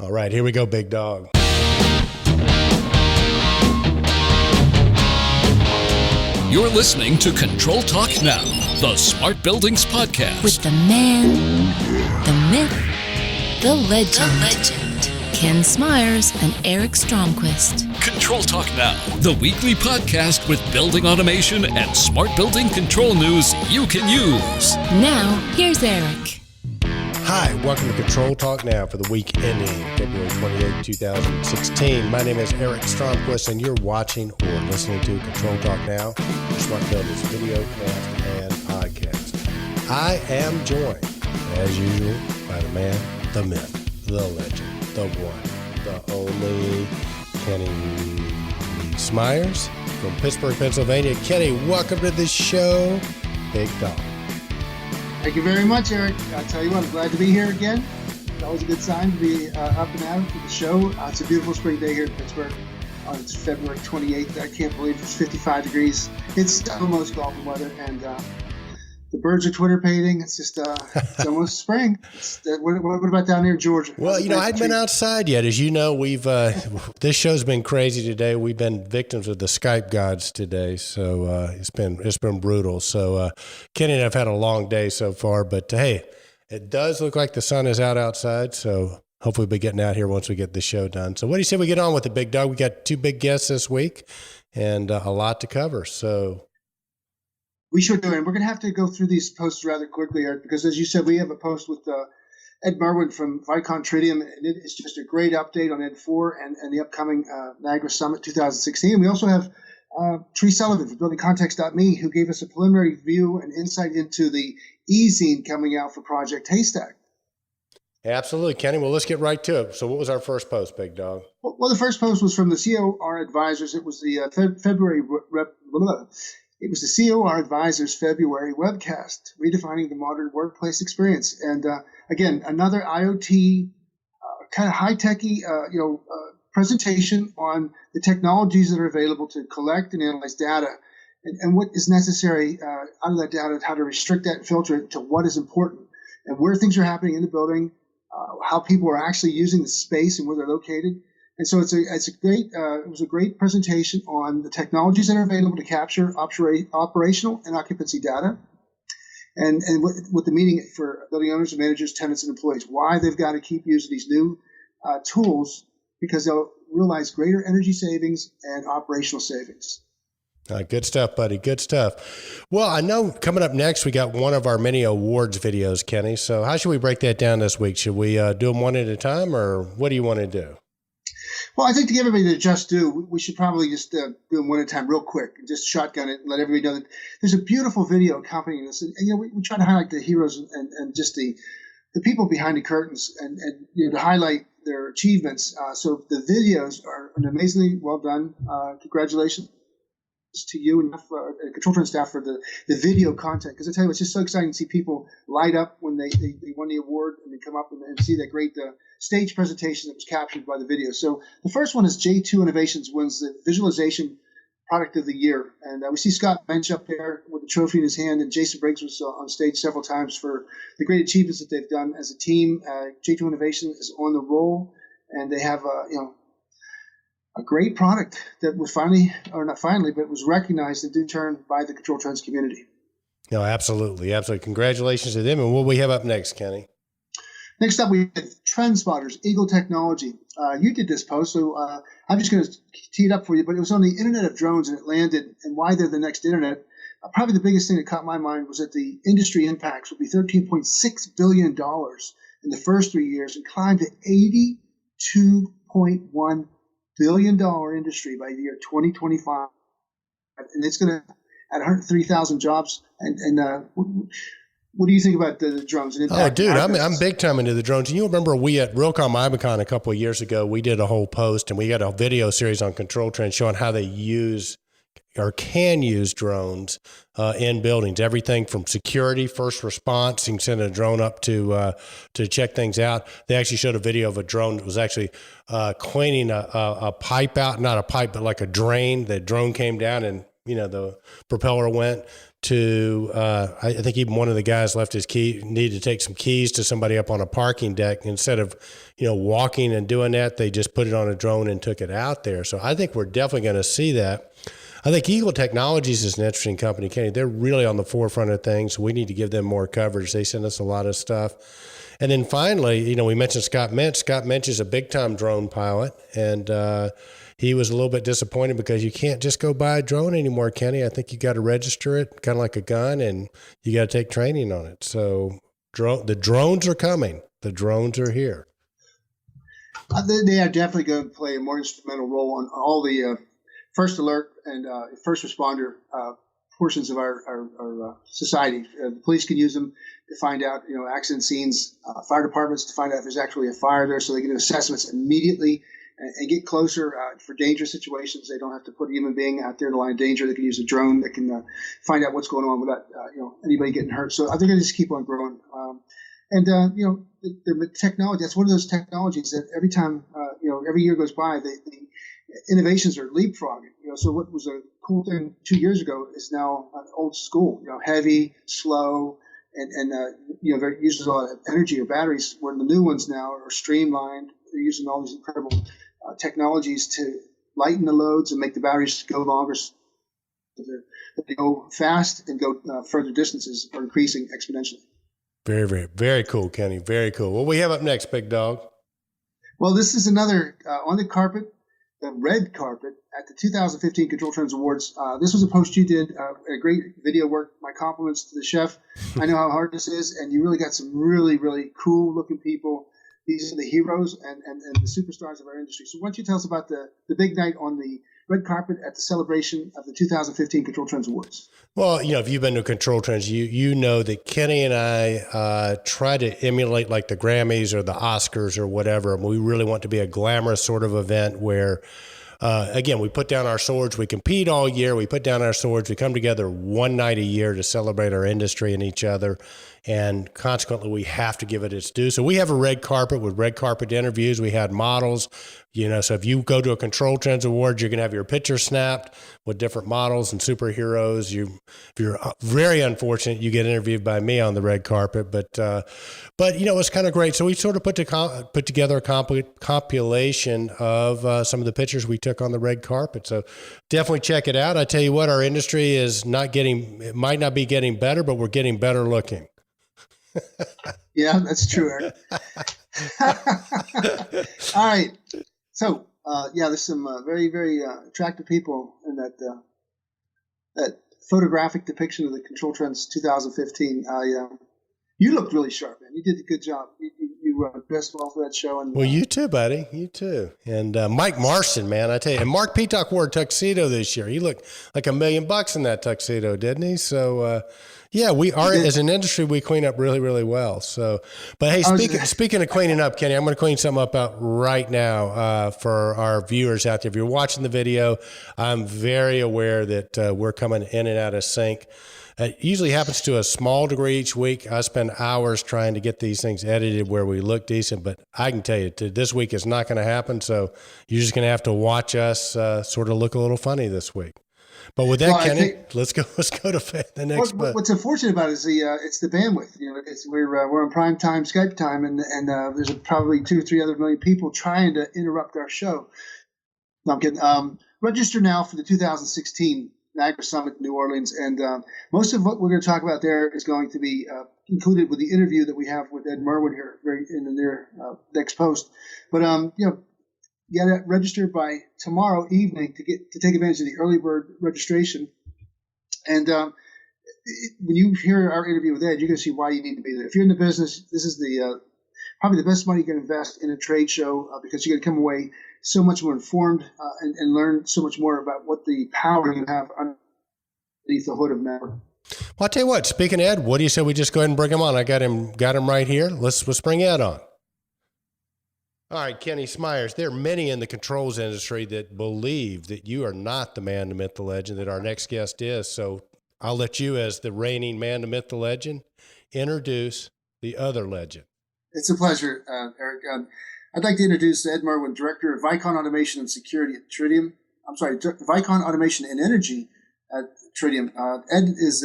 All right, here we go, big dog. You're listening to ControlTalk Now, the Smart Buildings Podcast. With the man, the myth, the legend, Ken Smyers and Eric Stromquist. ControlTalk Now, the weekly podcast with building automation and smart building control news you can use. Now, here's Eric. Hi, welcome to Control Talk Now for the week ending February 28, 2016. My name is Eric Stromquist, and you're watching or listening to Control Talk Now, your Smart Buildings VideoCast and Podcast. I am joined, as usual, by the man, the myth, the legend, the one, the only Kenny Smyers from Pittsburgh, Pennsylvania. Kenny, welcome to the show. Big dog. Thank you very much, Eric. I'll tell you what, I'm glad to be here again. It's always a good sign to be up and out for the show. It's a beautiful spring day here in Pittsburgh. It's February 28th. I can't believe it's 55 degrees. It's almost golfing weather, and the birds are twitterpating. It's just, it's almost spring. What about down there in Georgia? Well, you know, I hadn't been outside yet. As you know, we've this show's been crazy today. We've been victims of the Skype gods today, so it's been brutal. So Kenny and I've had a long day so far, but hey, it does look like the sun is out outside. So hopefully we'll be getting out here once we get the show done. So what do you say we get on with the big dog? We got two big guests this week and a lot to cover. So. We sure do, and we're going to have to go through these posts rather quickly, Eric, because as you said, we have a post with Ed Merwin from Vicon Tritium, and it is just a great update on Ed 4 and the upcoming Niagara Summit 2016. We also have Therese Sullivan from BuildingContext.me, who gave us a preliminary view and insight into the e-zine coming out for Project Haystack. Absolutely, Kenny. Well, let's get right to it. So what was our first post, big dog? Well, the first post was from the COR Advisors. It was the It was the COR Advisors February webcast, redefining the modern workplace experience. And again, another IoT kind of high-techy, presentation on the technologies that are available to collect and analyze data, and what is necessary out of that data, how to restrict that and filter it to what is important, and where things are happening in the building, how people are actually using the space and where they're located. And so it was a great presentation on the technologies that are available to capture operational and occupancy data, and what the meaning for building owners and managers, tenants, and employees, why they've got to keep using these new tools, because they'll realize greater energy savings and operational savings. Good stuff, buddy. Good stuff. Well, I know coming up next, we got one of our many awards videos, Kenny. So how should we break that down this week? Should we do them one at a time, or what do you want to do? Well, I think to give everybody the just due, we should probably just do them one at a time real quick and just shotgun it and let everybody know that there's a beautiful video accompanying this. And we try to highlight the heroes and just the people behind the curtains and to highlight their achievements. So the videos are amazingly well done. Congratulations to you and ControlTrends staff for the video content. Because I tell you, it's just so exciting to see people light up when they won the award and they come up and see that great stage presentation that was captured by the video. So the first one is J2 Innovations wins the Visualization Product of the Year. And we see Scott Muench up there with the trophy in his hand, and Jason Briggs was on stage several times for the great achievements that they've done as a team. J2 Innovation is on the roll, and they have a great product that was but was recognized in due turn by the ControlTrends community. No, absolutely. Absolutely. Congratulations to them. And what we have up next, Kenny? Next up, we have Trend Spotters, Eagle Technology. You did this post, so I'm just going to tee it up for you, but it was on the Internet of Drones, and it landed, and why they're the next Internet. Probably the biggest thing that caught my mind was that the industry impacts would be $13.6 billion in the first 3 years and climb to $82.1 billion industry by the year 2025. And it's going to add 103,000 jobs. And what do you think about the drones? And oh, dude, I'm big time into the drones. And you remember we at Realcomm Ibicon a couple of years ago, we did a whole post and we got a video series on ControlTrends showing how they use or can use drones in buildings. Everything from security, first response. You can send a drone up to check things out. They actually showed a video of a drone that was actually cleaning a pipe out, not a pipe, but like a drain. The drone came down and the propeller went, to, I think even one of the guys left his key, needed to take some keys to somebody up on a parking deck. Instead of, walking and doing that, they just put it on a drone and took it out there. So I think we're definitely going to see that. I think Eagle Technologies is an interesting company, Kenny. They're really on the forefront of things. We need to give them more coverage. They send us a lot of stuff. And then finally, we mentioned Scott Muench. Scott Muench is a big-time drone pilot, and he was a little bit disappointed because you can't just go buy a drone anymore, Kenny. I think you got to register it, kind of like a gun, and you got to take training on it. So the drones are coming. The drones are here. They are definitely going to play a more instrumental role on all the first alert and first responder portions of our society. The police can use them to find out, accident scenes, fire departments to find out if there's actually a fire there, so they can do assessments immediately and get closer for dangerous situations. They don't have to put a human being out there in the line of danger. They can use a drone that can find out what's going on without anybody getting hurt. So I think I just keep on growing. The technology, that's one of those technologies that every time, every year goes by, the innovations are leapfrogging. So what was a cool thing 2 years ago is now old school, heavy, slow, and very uses a lot of energy or batteries, where the new ones now are streamlined. They're using all these incredible technologies to lighten the loads and make the batteries go longer. So they go fast and go further distances are increasing exponentially. Very, very, very cool, Kenny. Very cool. What we have up next, big dog? Well, this is another on the carpet, the red carpet at the 2015 ControlTrends Awards. This was a post you did, a great video work. My compliments to the chef. I know how hard this is, and you really got some really, really cool looking people. These are the heroes and the superstars of our industry. So why don't you tell us about the big night on the red carpet at the celebration of the 2015 ControlTrends Awards? Well, if you've been to ControlTrends, you know that Kenny and I try to emulate like the Grammys or the Oscars or whatever. We really want to be a glamorous sort of event where, again, we put down our swords. We compete all year. We put down our swords. We come together one night a year to celebrate our industry and each other. And consequently, we have to give it its due. So we have a red carpet with red carpet interviews. We had models, so if you go to a ControlTrends Award, you're going to have your picture snapped with different models and superheroes. If you're very unfortunate, you get interviewed by me on the red carpet. But it's kind of great. So we sort of put together a compilation of some of the pictures we took on the red carpet. So definitely check it out. I tell you what, our industry is it might not be getting better, but we're getting better looking. Yeah, that's true, Eric. All right. So, there's some very, very attractive people in that photographic depiction of the ControlTrends 2015. You looked really sharp, man. You did a good job. You dressed well for that show. And well, you too, buddy. You too. And Mike Marston, man, I tell you, and Mark Peacock wore a tuxedo this year. He looked like $1 million in that tuxedo, didn't he? So, we are, as an industry, we clean up really, really well. So, but hey, speaking of cleaning up, Kenny, I'm going to clean something up out right now for our viewers out there. If you're watching the video, I'm very aware that we're coming in and out of sync. It usually happens to a small degree each week. I spend hours trying to get these things edited where we look decent, but I can tell you this week is not going to happen. So you're just going to have to watch us sort of look a little funny this week. But with that, Kenny, let's go to the next. What's unfortunate about it is it's the bandwidth. We're on prime time, Skype time, and there's probably 2 or 3 other million people trying to interrupt our show. No, I'm kidding. Register now for the 2016 Niagara Summit in New Orleans, and most of what we're going to talk about there is going to be included with the interview that we have with Ed Merwin here, very in the near next post. But you got to register by tomorrow evening to take advantage of the early bird registration. And when you hear our interview with Ed, you're going to see why you need to be there. If you're in the business, this is probably the best money you can invest in a trade show because you're going to come away so much more informed and learn so much more about what the power you have underneath the hood of Maverick. Well, I'll tell you what. Speaking of Ed, what do you say we just go ahead and bring him on? I got him right here. Let's bring Ed on. All right, Kenny Smyers, there are many in the controls industry that believe that you are not the man, the myth, the legend that our next guest is. So I'll let you, as the reigning man, the myth, the legend, introduce the other legend. It's a pleasure, Eric. I'd like to introduce Ed Merwin, Director of Vicon Automation and Security at Tritium. Vicon Automation and Energy at Tritium. Ed is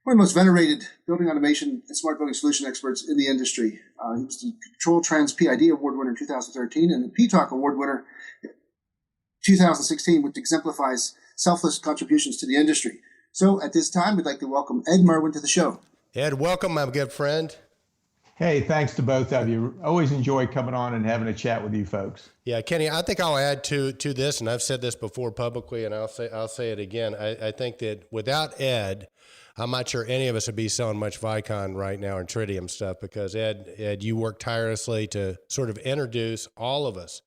one of the most venerated building automation and smart building solution experts in the industry. He was the ControlTrends PID Award winner in 2013 and the PTalk Award winner in 2016, which exemplifies selfless contributions to the industry. So at this time, we'd like to welcome Ed Merwin to the show. Ed, welcome, my good friend. Hey, thanks to both of you. Always enjoy coming on and having a chat with you folks. Yeah, Kenny, I think I'll add to this, and I've said this before publicly, and I'll say it again. I think that without Ed, I'm not sure any of us would be selling much Vicon right now and Tritium stuff, because Ed, you work tirelessly to sort of introduce all of us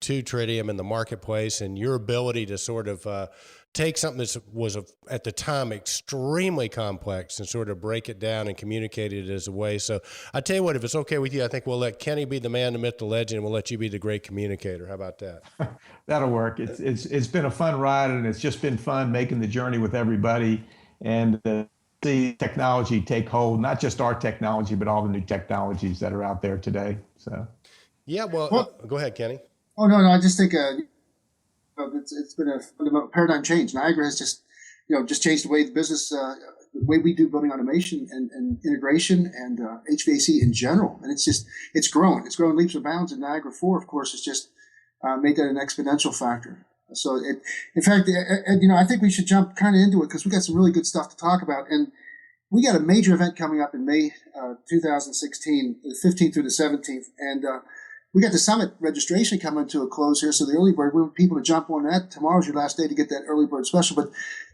to Tritium in the marketplace, and your ability to sort of take something that was at the time extremely complex and sort of break it down and communicate it as a way. So I tell you what, if it's okay with you, I think we'll let Kenny be the man, the myth, the legend, and we'll let you be the great communicator. How about that? That'll work. It's been a fun ride, and it's just been fun making the journey with everybody and see technology take hold, not just our technology, but all the new technologies that are out there today. So, yeah, well, go ahead, Kenny. Oh, no, I just think it's been a fundamental paradigm change. Niagara has just changed the way the business, the way we do building automation and integration and HVAC in general. And it's grown. It's grown leaps and bounds. And Niagara 4, of course, has just made that an exponential factor. So, in fact, I think we should jump kind of into it because we got some really good stuff to talk about. And we got a major event coming up in May 2016, the 15th through the 17th. And we got the summit registration coming to a close here, so the early bird, we want people to jump on that. Tomorrow's your last day to get that early bird special, but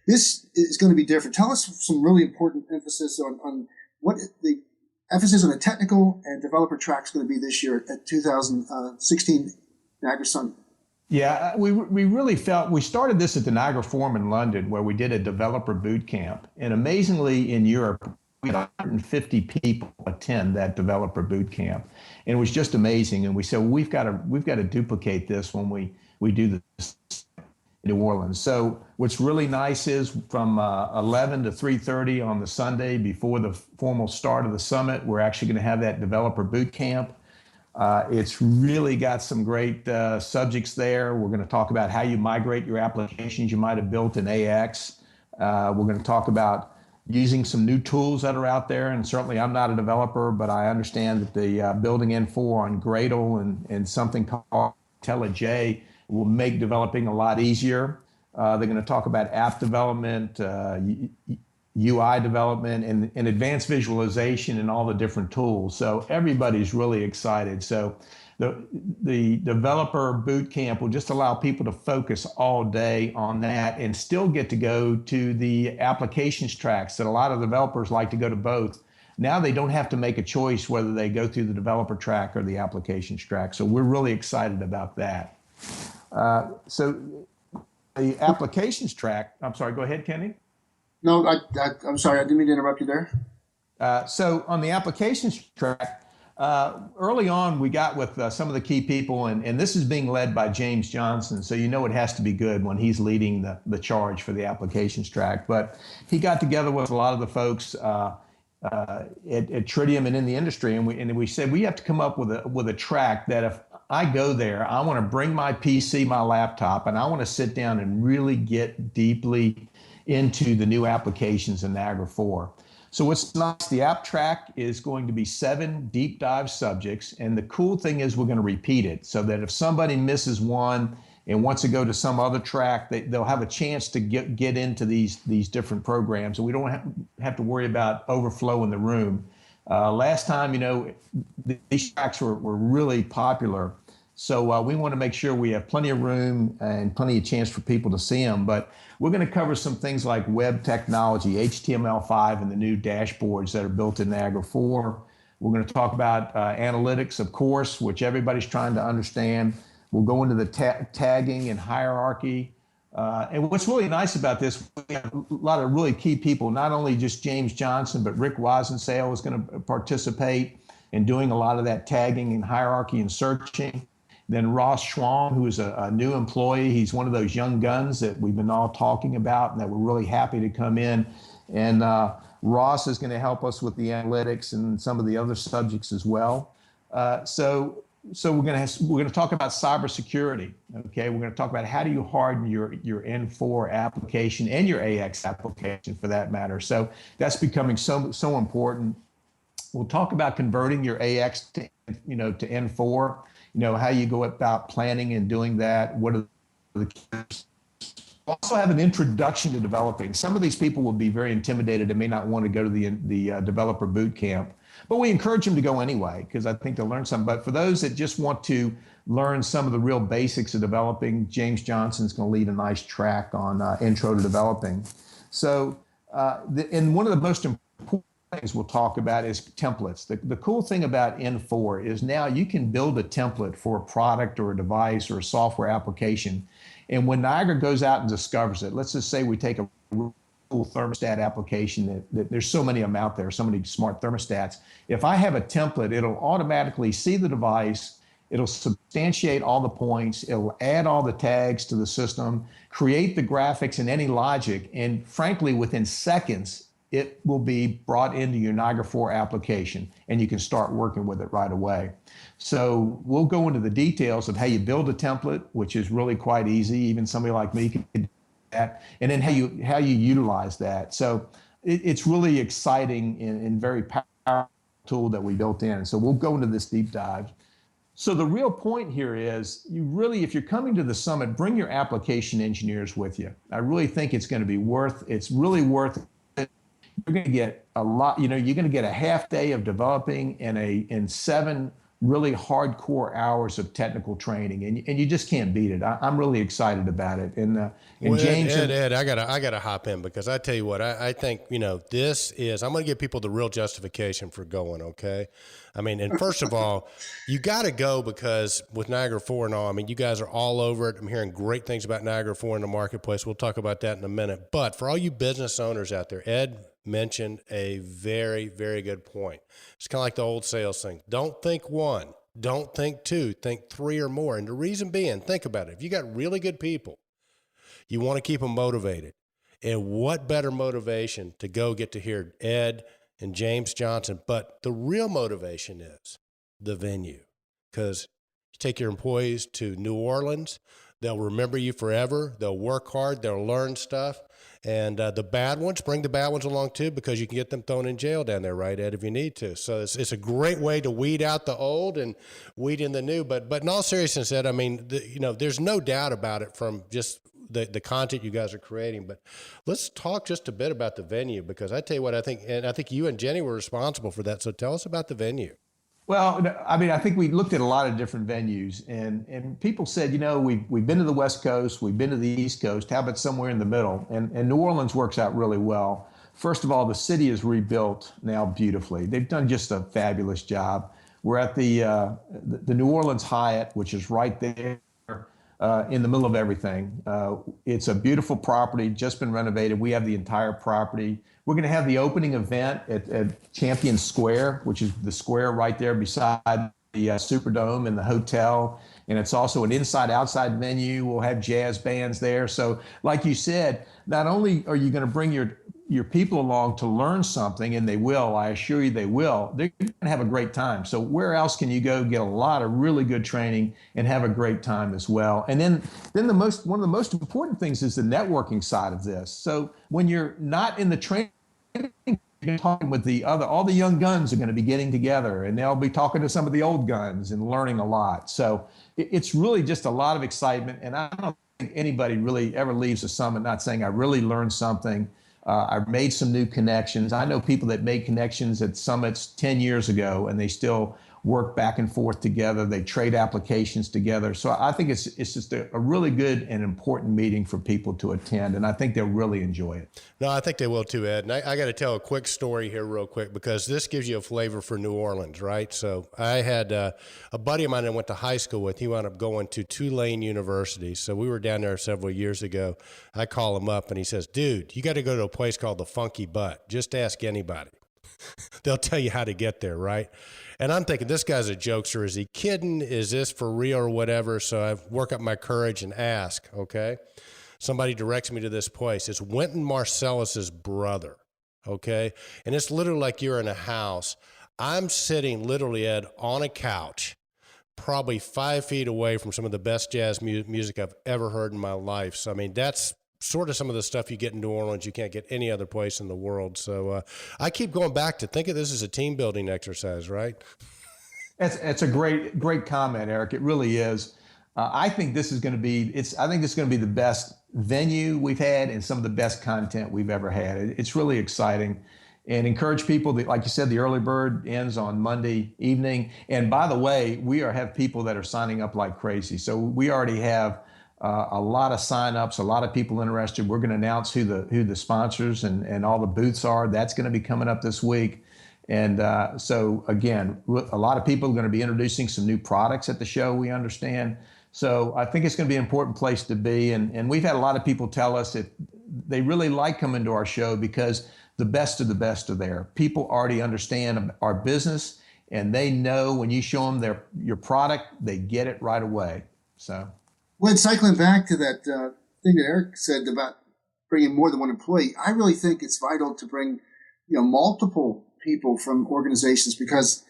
this is going to be different. Tell us some really important emphasis on what the emphasis on the technical and developer track is going to be this year at 2016 Niagara Summit. Yeah, we really felt, we started this at the Niagara Forum in London, where we did a developer boot camp, and amazingly in Europe, we had 150 people attend that developer boot camp, and it was just amazing. And we said, well, we've got to duplicate this when we do this in New Orleans. So what's really nice is from 11 to 3:30 on the Sunday before the formal start of the summit, we're actually going to have that developer boot camp. It's really got some great subjects there. We're going to talk about how you migrate your applications you might have built in AX. We're going to talk about using some new tools that are out there. And certainly I'm not a developer, but I understand that the building N4 on Gradle and something called IntelliJ will make developing a lot easier. They're going to talk about app development, UI development, and advanced visualization and all the different tools. So everybody's really excited. So the developer boot camp will just allow people to focus all day on that and still get to go to the applications tracks that a lot of developers like to go to both. Now they don't have to make a choice whether they go through the developer track or the applications track. So we're really excited about that. So the applications track, I'm sorry, go ahead, Kenny. No, I'm sorry, I didn't mean to interrupt you there. So on the applications track, early on, we got with some of the key people, and this is being led by James Johnson, so you know it has to be good when he's leading the charge for the applications track. But he got together with a lot of the folks at Tritium and in the industry, and we said we have to come up with a track that if I go there, I want to bring my PC, my laptop, and I want to sit down and really get deeply into the new applications in Niagara 4. So what's nice, the app track is going to be 7 deep dive subjects. And the cool thing is we're going to repeat it so that if somebody misses one and wants to go to some other track, they'll have a chance to get into these different programs. And we don't have to worry about overflow in the room. Last time, these tracks were really popular. So we want to make sure we have plenty of room and plenty of chance for people to see them. But we're going to cover some things like web technology, HTML5, and the new dashboards that are built in Niagara 4. We're going to talk about analytics, of course, which everybody's trying to understand. We'll go into the tagging and hierarchy. And what's really nice about this, we have a lot of really key people, not only just James Johnson, but Rick Wazensale is going to participate in doing a lot of that tagging and hierarchy and searching. Then Ross Schwam, who is a new employee. He's one of those young guns that we've been all talking about and that we're really happy to come in. And Ross is going to help us with the analytics and some of the other subjects as well. So So we're going to talk about cybersecurity. Okay, we're going to talk about how do you harden your N4 application and your AX application for that matter. So that's becoming so important. We'll talk about converting your AX to N4. How you go about planning and doing that. What are the keys? Also have an introduction to developing. Some of these people will be very intimidated and may not want to go to the developer boot camp, but we encourage them to go anyway because I think they'll learn something. But for those that just want to learn some of the real basics of developing, James Johnson's going to lead a nice track on intro to developing. So, and one of the most important things we'll talk about is templates. The cool thing about N4 is now you can build a template for a product or a device or a software application. And when Niagara goes out and discovers it, let's just say we take a cool thermostat application that there's so many of them out there, so many smart thermostats. If I have a template, it'll automatically see the device, it'll substantiate all the points, it'll add all the tags to the system, create the graphics and any logic, and frankly, within seconds, it will be brought into your Niagara 4 application, and you can start working with it right away. So we'll go into the details of how you build a template, which is really quite easy. Even somebody like me can do that, and then how you utilize that. So it's really exciting and very powerful tool that we built in. So we'll go into this deep dive. So the real point here is if you're coming to the summit, bring your application engineers with you. I really think it's really worth it. You're going to get a lot, you're going to get a half day of developing and 7 really hardcore hours of technical training, and you just can't beat it. I'm really excited about it. And James, Ed, I gotta hop in because I tell you what, I think I'm going to give people the real justification for going. Okay, I mean, and first of all, you got to go because with Niagara 4 and all, I mean, you guys are all over it. I'm hearing great things about Niagara 4 in the marketplace. We'll talk about that in a minute. But for all you business owners out there, Ed mentioned a very, very good point. It's kind of like the old sales thing. Don't think 1, don't think 2, think 3 or more. And the reason being, think about it. If you got really good people, you want to keep them motivated. And what better motivation to go get to hear Ed and James Johnson? But the real motivation is the venue. Because you take your employees to New Orleans, they'll remember you forever. They'll work hard. They'll learn stuff. And the bad ones, bring the bad ones along too, because you can get them thrown in jail down there, right, Ed, if you need to. So it's a great way to weed out the old and weed in the new. But in all seriousness, Ed, I mean, there's no doubt about it from just the content you guys are creating. But let's talk just a bit about the venue, because I tell you what, I think you and Jenny were responsible for that. So tell us about the venue. Well, I mean, I think we looked at a lot of different venues, and people said, we've been to the West Coast, we've been to the East Coast, how about somewhere in the middle? And New Orleans works out really well. First of all, the city is rebuilt now beautifully. They've done just a fabulous job. We're at the New Orleans Hyatt, which is right there in the middle of everything. It's a beautiful property, just been renovated. We have the entire property. We're going to have the opening event at Champion Square, which is the square right there beside the Superdome and the hotel. And it's also an inside-outside venue. We'll have jazz bands there. So like you said, not only are you going to bring your people along to learn something, and they will, I assure you they will, they're going to have a great time. So where else can you go get a lot of really good training and have a great time as well? And then one of the most important things is the networking side of this. So when you're not in the training, you're talking with all the young guns are going to be getting together, and they'll be talking to some of the old guns and learning a lot. So it's really just a lot of excitement. And I don't think anybody really ever leaves a summit not saying, I really learned something. I've made some new connections. I know people that made connections at summits 10 years ago, and they still work back and forth together. They trade applications together. So I think it's just a really good and important meeting for people to attend, and I think they'll really enjoy it. No, I think they will too, Ed. And I got to tell a quick story here real quick, because this gives you a flavor for New Orleans, right? So I had a buddy of mine I went to high school with. He wound up going to Tulane University. So we were down there several years ago. I call him up, and he says, dude, you got to go to a place called the Funky Butt. Just ask anybody. They'll tell you how to get there, right? And I'm thinking, this guy's a jokester. Is he kidding? Is this for real or whatever? So I work up my courage and ask, okay? Somebody directs me to this place. It's Wynton Marsalis's brother, okay? And it's literally like you're in a house. I'm sitting literally, Ed, on a couch probably 5 feet away from some of the best jazz music I've ever heard in my life. So, I mean, that's sort of some of the stuff you get in New Orleans you can't get any other place in the world. So I keep going back to think of this as a team building exercise, right? It's a great comment, Eric. It really is. I think this is going to be the best venue we've had and some of the best content we've ever had. It's really exciting, and encourage people that, like you said, the early bird ends on Monday evening. And by the way, we have people that are signing up like crazy. So we already have a lot of signups, a lot of people interested. We're going to announce who the sponsors and all the booths are. That's going to be coming up this week. And so again, a lot of people are going to be introducing some new products at the show, we understand. So I think it's going to be an important place to be. And we've had a lot of people tell us that they really like coming to our show because the best of the best are there. People already understand our business, and they know when you show them your product, they get it right away. So, well, cycling back to that thing that Eric said about bringing more than one employee, I really think it's vital to bring multiple people from organizations, because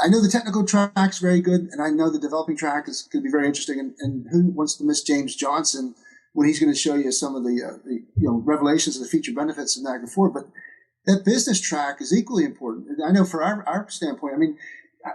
I know the technical track's very good, and I know the developing track is going to be very interesting. And who wants to miss James Johnson when he's going to show you some of the revelations of the feature benefits of Niagara 4? But that business track is equally important. And I know for our standpoint, I mean,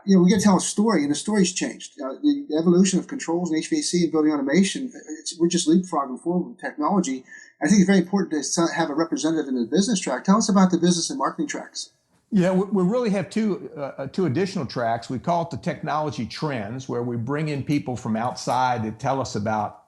we got to tell a story, and the story's changed. The evolution of controls and HVAC and building automation, we're just leapfrogging forward with technology. I think it's very important to have a representative in the business track. Tell us about the business and marketing tracks. Yeah, we really have two additional tracks. We call it the technology trends, where we bring in people from outside to tell us about,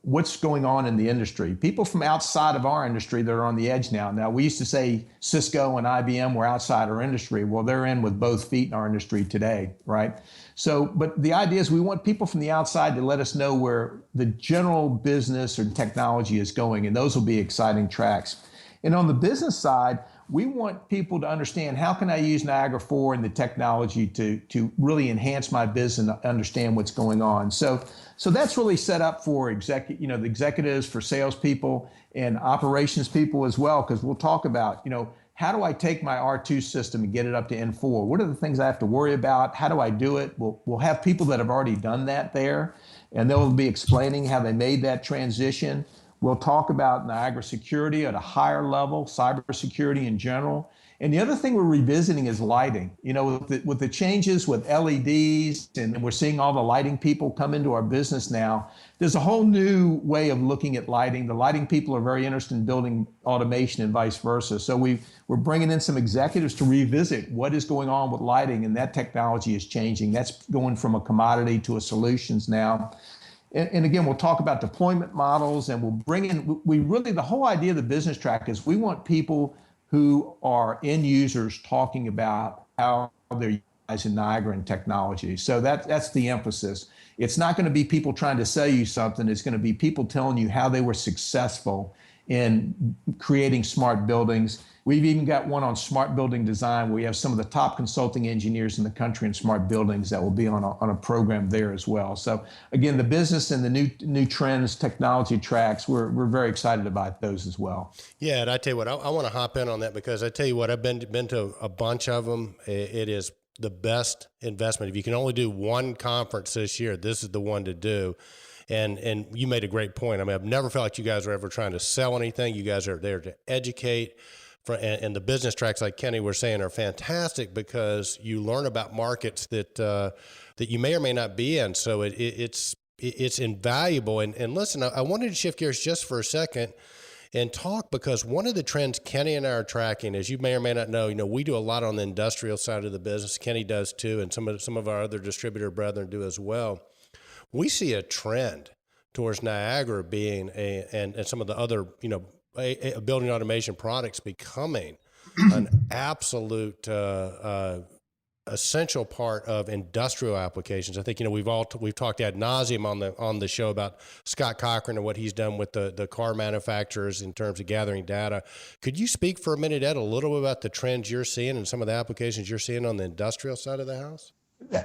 what's going on in the industry. People from outside of our industry that are on the edge now. Now, we used to say Cisco and IBM were outside our industry. Well, they're in with both feet in our industry today, right? So, but the idea is we want people from the outside to let us know where the general business or technology is going, and those will be exciting tracks. And on the business side, we want people to understand, how can I use Niagara 4 and the technology to really enhance my business and understand what's going on. So that's really set up for the executives, for salespeople and operations people as well, because we'll talk about, how do I take my R2 system and get it up to N4? What are the things I have to worry about? How do I do it? We'll have people that have already done that there, and they'll be explaining how they made that transition. We'll talk about Niagara security at a higher level, cybersecurity in general. And the other thing we're revisiting is lighting. With the changes with LEDs, and we're seeing all the lighting people come into our business now, there's a whole new way of looking at lighting. The lighting people are very interested in building automation and vice versa. So we're bringing in some executives to revisit what is going on with lighting, and that technology is changing. That's going from a commodity to a solutions now. And again, we'll talk about deployment models, and we'll bring in, the whole idea of the business track is we want people who are end users talking about how they're utilizing Niagara and technology. So that's the emphasis. It's not going to be people trying to sell you something. It's going to be people telling you how they were successful in creating smart buildings. We've even got one on smart building design. We have some of the top consulting engineers in the country in smart buildings that will be on a program there as well. So again, the business and the new trends, technology tracks, we're very excited about those as well. Yeah, and I tell you what, I want to hop in on that, because I tell you what, I've been to a bunch of them. It is the best investment. If you can only do one conference this year, this is the one to do. And you made a great point. I mean, I've never felt like you guys are ever trying to sell anything. You guys are there to educate. And the business tracks, like Kenny was saying, are fantastic, because you learn about markets that you may or may not be in. So it's invaluable. And listen, I wanted to shift gears just for a second and talk, because one of the trends Kenny and I are tracking, as you may or may not know, we do a lot on the industrial side of the business. Kenny does too, and some of our other distributor brethren do as well. We see a trend towards Niagara being and some of the other, building automation products becoming an absolute essential part of industrial applications. I think we've talked ad nauseum on the show about Scott Cochran and what he's done with the car manufacturers in terms of gathering data. Could you speak for a minute, Ed, a little bit about the trends you're seeing and some of the applications you're seeing on the industrial side of the house?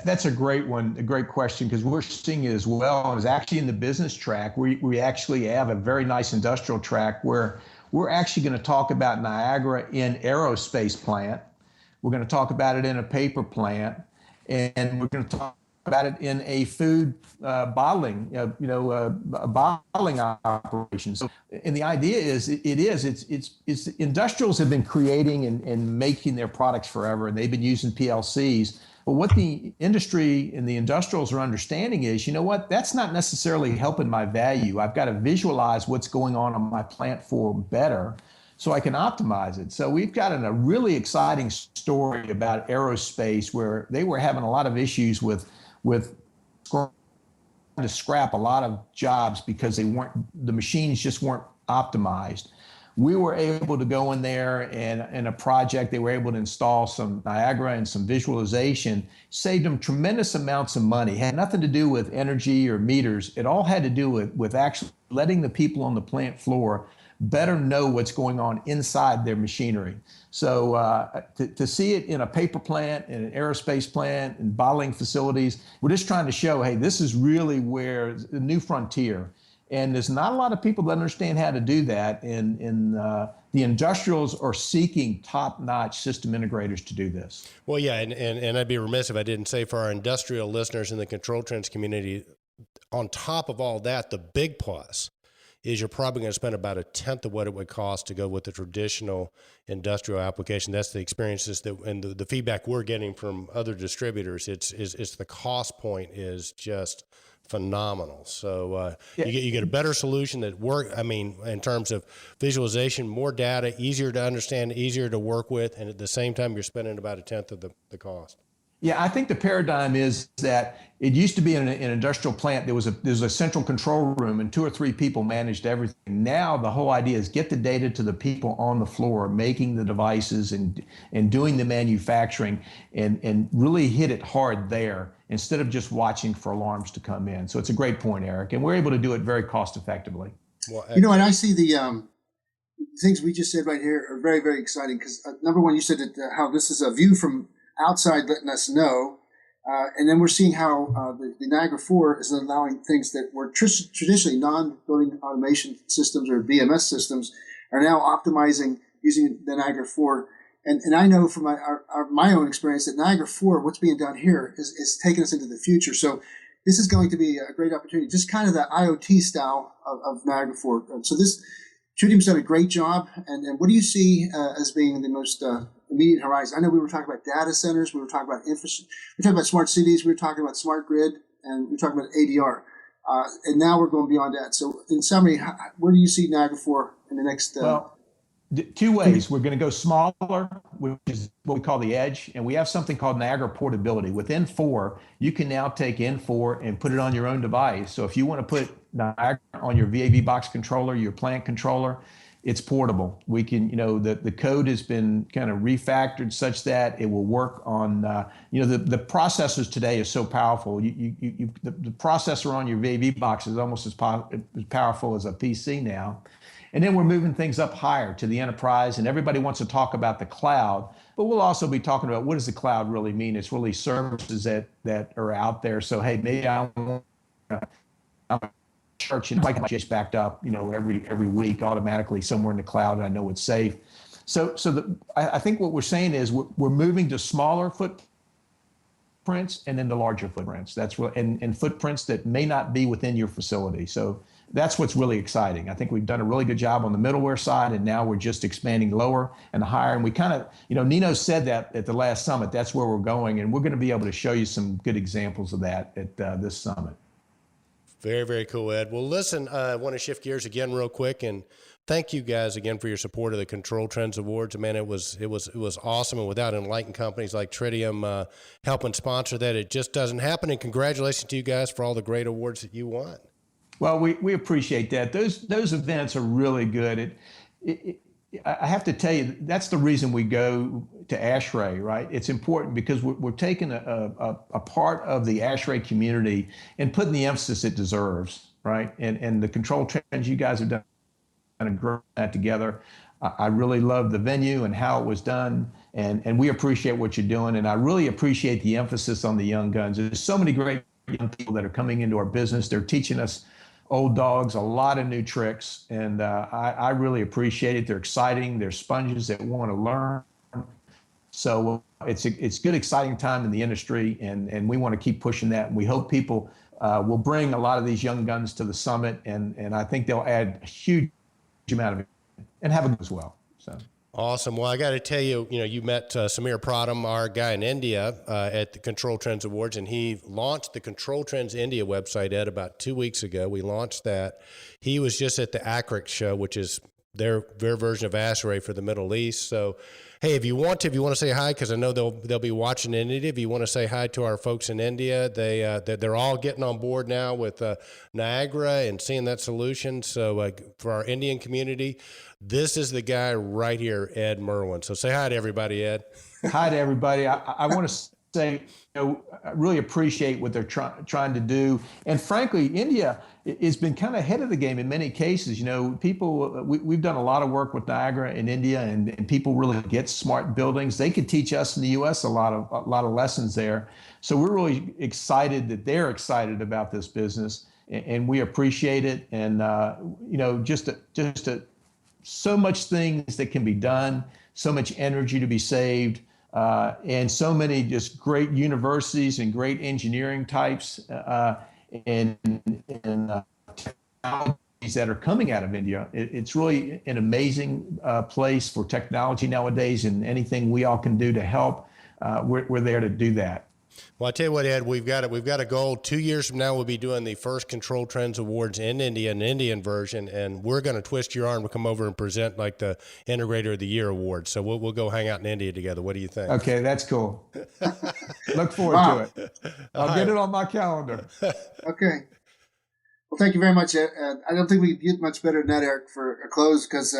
That's a great one, a great question, because we're seeing it as well. And it's actually in the business track. We actually have a very nice industrial track where we're actually going to talk about Niagara in aerospace plant. We're going to talk about it in a paper plant, and we're going to talk about it in a food bottling, a bottling operation. So, and the idea is, it's industrials have been creating and making their products forever, and they've been using PLCs. But what the industry and the industrials are understanding is, you know what, that's not necessarily helping my value. I've got to visualize what's going on my plant floor better so I can optimize it. So we've got a really exciting story about aerospace where they were having a lot of issues with trying to scrap a lot of jobs because the machines just weren't optimized. We were able to go in there and in a project, they were able to install some Niagara and some visualization, saved them tremendous amounts of money. It had nothing to do with energy or meters. It all had to do with actually letting the people on the plant floor better know what's going on inside their machinery. So to see it in a paper plant, in an aerospace plant, in bottling facilities, we're just trying to show, hey, this is really where the new frontier. And there's not a lot of people that understand how to do that. And the industrials are seeking top-notch system integrators to do this. Well, yeah, and I'd be remiss if I didn't say for our industrial listeners in the ControlTrends community, on top of all that, the big plus is you're probably going to spend about a tenth of what it would cost to go with the traditional industrial application. That's the experiences and the feedback we're getting from other distributors. It's the cost point is just phenomenal. So you get a better solution that in terms of visualization, more data, easier to understand, easier to work with, and at the same time, you're spending about a tenth of the cost. Yeah, I think the paradigm is that it used to be in an industrial plant, there's a central control room and 2 or 3 people managed everything. Now the whole idea is get the data to the people on the floor, making the devices and doing the manufacturing and really hit it hard there instead of just watching for alarms to come in. So it's a great point, Eric, and we're able to do it very cost effectively. Well, and I see the things we just said right here are very, very exciting because number one, you said that how this is a view from outside letting us know. And then we're seeing how the Niagara 4 is allowing things that were traditionally non-building automation systems or BMS systems are now optimizing using the Niagara 4. And I know from my own experience that Niagara 4, what's being done here is taking us into the future. So this is going to be a great opportunity, just kind of the IoT style of Niagara 4. So Tritium's done a great job. And what do you see as being the most immediate horizon? I know we were talking about data centers, we were talking about infrastructure, we were talking about smart cities, we were talking about smart grid, and we were talking about ADR. And now we're going beyond that. So in summary, where do you see Niagara 4 in the next... Well, 2 ways. We're going to go smaller, which is what we call the edge, and we have something called Niagara portability. With N4, you can now take N4 and put it on your own device. So if you want to put Niagara on your VAV box controller, your plant controller, it's portable. We can, the code has been kind of refactored such that it will work on, the processors today is so powerful. The processor on your VAV box is almost as powerful as a PC now. And then we're moving things up higher to the enterprise, and everybody wants to talk about the cloud, but we'll also be talking about what does the cloud really mean? It's really services that are out there. So, hey, maybe I'm church and like just backed up, every week automatically somewhere in the cloud, and I know it's safe. So I think what we're saying is we're moving to smaller footprints and then to larger footprints. That's what, and footprints that may not be within your facility. So that's what's really exciting. I think we've done a really good job on the middleware side, and now we're just expanding lower and higher. And we kind of, Nino said that at the last summit, that's where we're going, and we're going to be able to show you some good examples of that at this summit. Very, very cool, Ed. Well, listen, I want to shift gears again real quick, and thank you guys again for your support of the ControlTrends Awards. Man, it was awesome, and without enlightened companies like Tritium helping sponsor that, it just doesn't happen. And congratulations to you guys for all the great awards that you won. Well, we appreciate that. Those events are really good. I have to tell you, that's the reason we go to ASHRAE, right? It's important because we're taking a part of the ASHRAE community and putting the emphasis it deserves, right? And the ControlTrends, you guys have done a great that together. I really love the venue and how it was done, and we appreciate what you're doing. And I really appreciate the emphasis on the young guns. There's so many great young people that are coming into our business. They're teaching us old dogs a lot of new tricks, and I really appreciate it. They're exciting. They're sponges that want to learn. So it's good, exciting time in the industry, and we want to keep pushing that. And we hope people will bring a lot of these young guns to the summit, and I think they'll add a huge amount of it and have them as well. So. Awesome. Well, I got to tell you, you met Sameer Pradhan, our guy in India, at the ControlTrends Awards, and he launched the ControlTrends India website, Ed, about 2 weeks ago. We launched that. He was just at the ACREX show, which is their version of ACREX for the Middle East. So, hey, if you want to say hi, because I know they'll be watching in India. If you want to say hi to our folks in India, they're all getting on board now with Niagara and seeing that solution. So for our Indian community, this is the guy right here, Ed Merwin. So say hi to everybody, Ed. Hi to everybody. I want to say, I really appreciate what they're trying to do. And frankly, India has been kind of ahead of the game in many cases. We've done a lot of work with Niagara in India, and people really get smart buildings. They could teach us in the U.S. a lot of lessons there. So we're really excited that they're excited about this business, and we appreciate it. And so much things that can be done, so much energy to be saved. And so many just great universities and great engineering types and technologies that are coming out of India. It's really an amazing place for technology nowadays, and anything we all can do to help, we're there to do that. Well, I tell you what, Ed, we've got a goal. 2 years from now, we'll be doing the first ControlTrends Awards in India, an Indian version, and we're going to twist your arm to come over and present like the Integrator of the Year award. So we'll go hang out in India together. What do you think? Okay, that's cool. Look forward to it. I'll get it on my calendar. Okay. Well, thank you very much, Ed. I don't think we get much better than that, Eric, for a close, because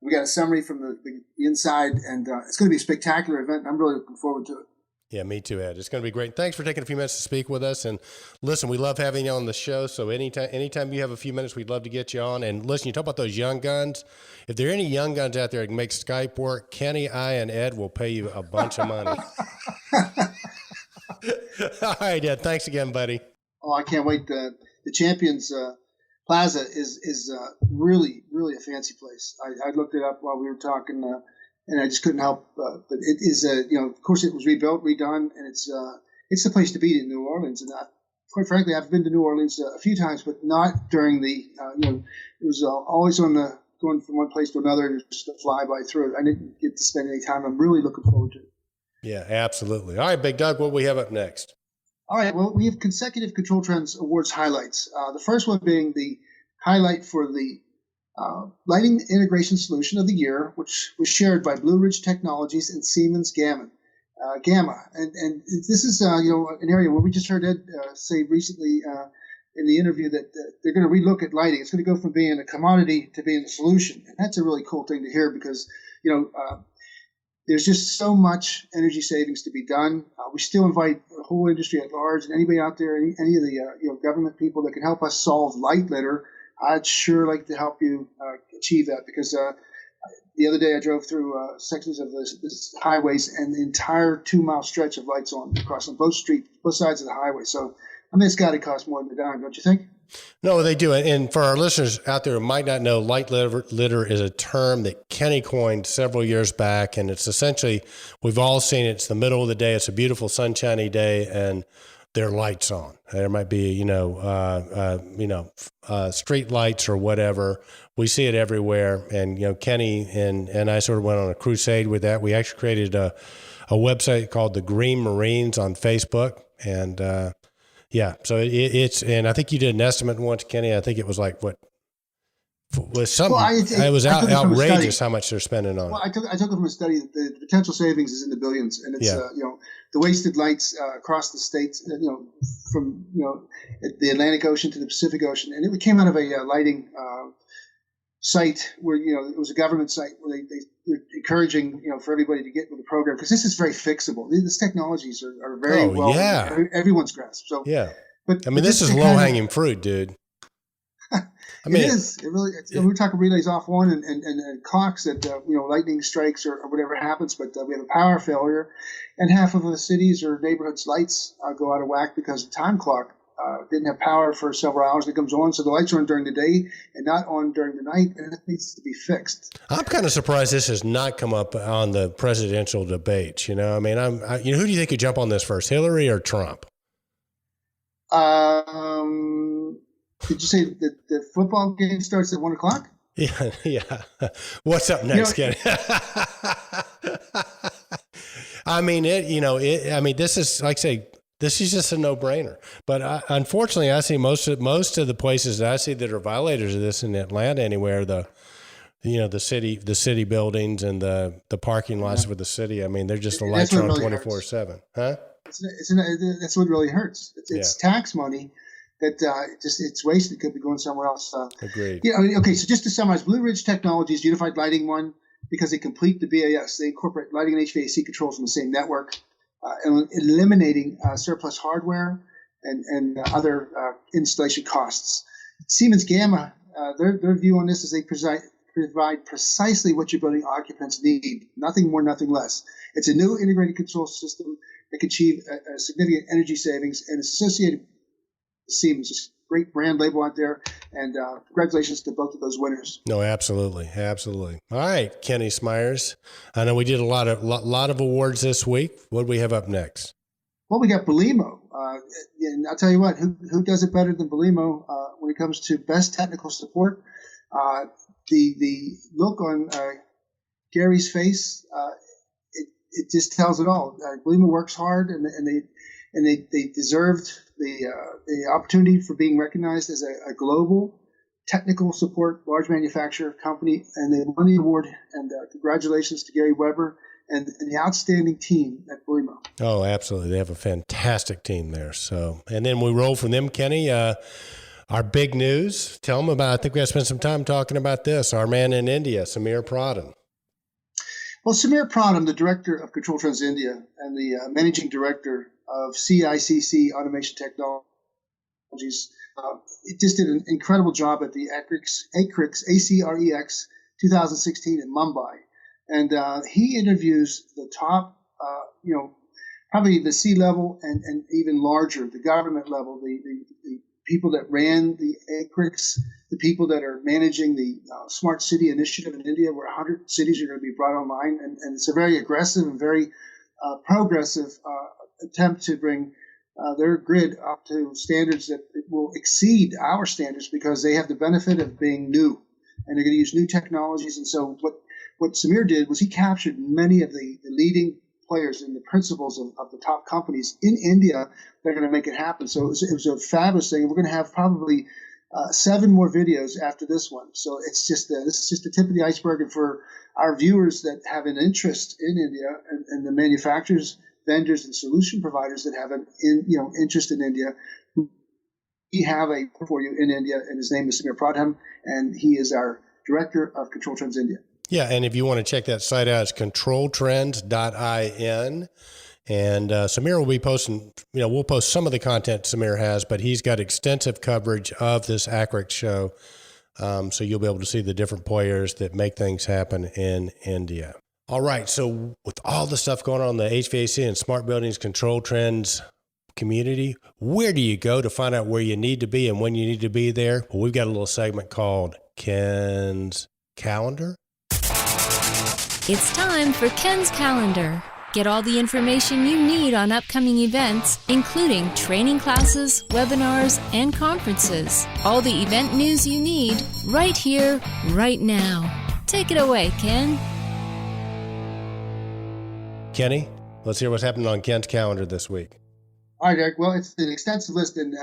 we got a summary from the inside, and it's going to be a spectacular event. I'm really looking forward to it. Yeah, me too, Ed. It's going to be great. Thanks for taking a few minutes to speak with us. And listen, we love having you on the show. So anytime you have a few minutes, we'd love to get you on. And listen, you talk about those young guns. If there are any young guns out there that can make Skype work, Kenny, I, and Ed will pay you a bunch of money. All right, Ed. Thanks again, buddy. Oh, I can't wait. The Champions Plaza is really, really a fancy place. I looked it up while we were talking. And I just couldn't help. But it is, of course, it was rebuilt, redone, and it's the place to be in New Orleans. And quite frankly, I've been to New Orleans a few times, but not during the, it was always on the going from one place to another, and just a flyby through it. I didn't get to spend any time. I'm really looking forward to it. Yeah, absolutely. All right, Big Doug, what do we have up next? All right, well, we have consecutive ControlTrends Awards highlights. The first one being the highlight for the Lighting Integration Solution of the Year, which was shared by Blue Ridge Technologies and Siemens Gamma. And this is an area where we just heard Ed say recently in the interview that they're going to relook at lighting. It's going to go from being a commodity to being a solution, and that's a really cool thing to hear, because there's just so much energy savings to be done. We still invite the whole industry at large, and anybody out there, any of the government people that can help us solve light litter. I'd sure like to help you achieve that, because the other day I drove through sections of this highways, and the entire 2-mile stretch of lights on across both sides of the highway. So, I mean, it's got to cost more than a dime, don't you think? No, they do. And for our listeners out there who might not know, light litter is a term that Kenny coined several years back, and it's essentially, we've all seen it. It's the middle of the day. It's a beautiful sunshiny day, and there are lights on. There might be, street lights or whatever. We see it everywhere. And, Kenny and I sort of went on a crusade with that. We actually created a website called the Green Marines on Facebook. And, so it's, and I think you did an estimate once, Kenny. I think it was like, what? Was something. Well, it was outrageous how much they're spending on. Well, I took it from a study that the potential savings is in the billions, and it's the wasted lights across the states, from the Atlantic Ocean to the Pacific Ocean, and it came out of a lighting site where it was a government site where they're encouraging for everybody to get with the program, because this is very fixable. These technologies are very everyone's grasp. So but this is low hanging fruit, dude. It is. It really. We're talking relays off one and clocks that lightning strikes or whatever happens, but we have a power failure, and half of the cities or neighborhoods' lights go out of whack because of time clock. didn't have power for several hours. It comes on, so the lights are on during the day and not on during the night, and it needs to be fixed. I'm kind of surprised this has not come up on the presidential debates. You know, I mean, who do you think could jump on this first, Hillary or Trump? Did you say that the football game starts at 1:00? Yeah. What's up next, Kenny? I mean, this is, like I say, this is just a no-brainer. But unfortunately, I see most of the places that I see that are violators of this in Atlanta anywhere, the city buildings and the parking lots for the city. I mean, they're just the lights are on 24/7. Huh? That's what really hurts. It's tax money that it's wasted. It could be going somewhere else. Agreed. Yeah. Okay. So just to summarize, Blue Ridge Technologies Unified Lighting won because they complete the BAS. They incorporate lighting and HVAC controls in the same network, eliminating surplus hardware and other installation costs. Siemens Gamma, their view on this is they provide precisely what your building occupants need, nothing more, nothing less. It's a new integrated control system that can achieve a significant energy savings, and it's associated with Siemens. It's a great brand label out there, and congratulations to both of those winners. No, absolutely. All right, Kenny Smyers. I know we did a lot of awards this week. What do we have up next? Well, we got Belimo, and I'll tell you what, who does it better than Belimo when it comes to best technical support? The look on Gary's face, it just tells it all. Belimo works hard, and they deserved the opportunity for being recognized as a global technical support large manufacturer company, and they won the award. And congratulations to Gary Weber and the outstanding team at Belimo. Oh, absolutely. They have a fantastic team there. So, and then we roll from them, Kenny. Our big news. Tell them about. I think we have to spend some time talking about this. Our man in India, Sameer Pradhan. Well, Sameer Pradhan, the director of ControlTrends India and the managing director of CICC Automation Technologies, it just did an incredible job at the ACREX 2016 in Mumbai. And he interviews the top, probably the C-level and even larger, the government level, the people that ran the ACREX, the people that are managing the Smart City Initiative in India, where 100 cities are going to be brought online. And it's a very aggressive and very progressive attempt to bring their grid up to standards that will exceed our standards because they have the benefit of being new, and they're going to use new technologies. And so what Sameer did was he captured many of the leading players and the principals of the top companies in India that are going to make it happen. So it was a fabulous thing. We're going to have probably 7 more videos after this one. So it's just this is just the tip of the iceberg. And for our viewers that have an interest in India and the manufacturers, vendors, and solution providers that have an interest in India, we have a for you in India, and his name is Sameer Pradhan, and he is our director of ControlTrends India. Yeah, and if you want to check that site out, it's ControlTrends.in. And Sameer will be posting, we'll post some of the content Sameer has, but he's got extensive coverage of this ACREX show. So you'll be able to see the different players that make things happen in India. All right. So with all the stuff going on in the HVAC and smart buildings control trends community, where do you go to find out where you need to be and when you need to be there? Well, we've got a little segment called Ken's Calendar. It's time for Ken's Calendar. Get all the information you need on upcoming events, including training classes, webinars, and conferences. All the event news you need right here, right now. Take it away, Ken. Kenny, let's hear what's happening on Ken's calendar this week. All right, Eric. Well, it's an extensive list, and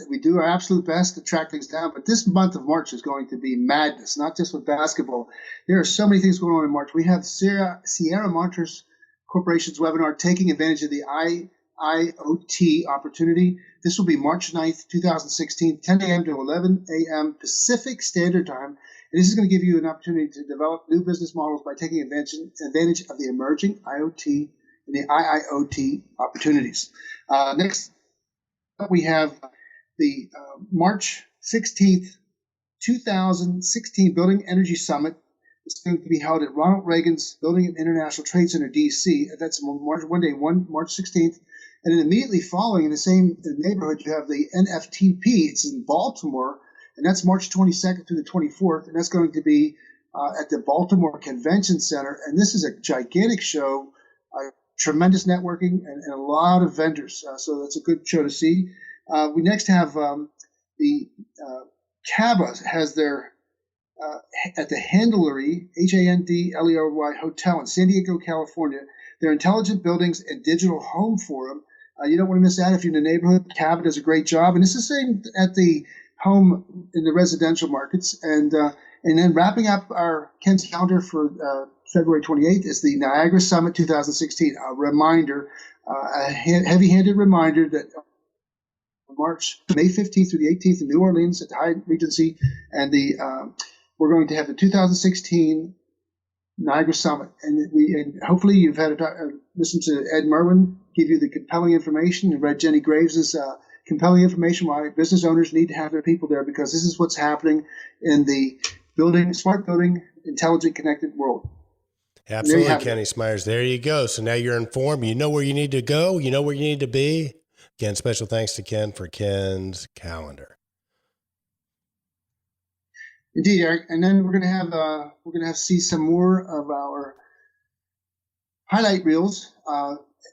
we do our absolute best to track things down. But this month of March is going to be madness, not just with basketball. There are so many things going on in March. We have Sierra Motors Corporation's webinar, Taking Advantage of the IoT Opportunity. This will be March 9th, 2016, 10 a.m. to 11 a.m. Pacific Standard Time. And this is going to give you an opportunity to develop new business models by taking advantage of the emerging IoT and the IIoT opportunities. Next up, we have the March 16th, 2016 Building Energy Summit. It's going to be held at Ronald Reagan's Building and International Trade Center, D.C. That's March 16th. And then immediately following in the same neighborhood, you have the NFTP. It's in Baltimore, and that's March 22nd through the 24th, and that's going to be at the Baltimore Convention Center. And this is a gigantic show, tremendous networking, and a lot of vendors. So that's a good show to see. We next have the CABA has their at the Handlery, Handlery Hotel in San Diego, California, their Intelligent Buildings and Digital Home Forum. You don't want to miss that if you're in the neighborhood. CABA does a great job. And it's the same at the home in the residential markets. And then wrapping up our Ken's calendar for February 28th is the Niagara Summit 2016. A reminder, a heavy-handed reminder that May 15th through the 18th in New Orleans at the Hyatt Regency, and we're going to have the 2016 Niagara Summit, and hopefully you've had listened to Ed Merwin give you the compelling information, and read Jenny Graves' compelling information why business owners need to have their people there, because this is what's happening in the smart building, intelligent, connected world. Absolutely, Kenny Smyers. There you go. So now you're informed. You know where you need to go. You know where you need to be. Again, special thanks to Ken for Ken's calendar. Indeed, Eric. And then we're gonna have see some more of our highlight reels.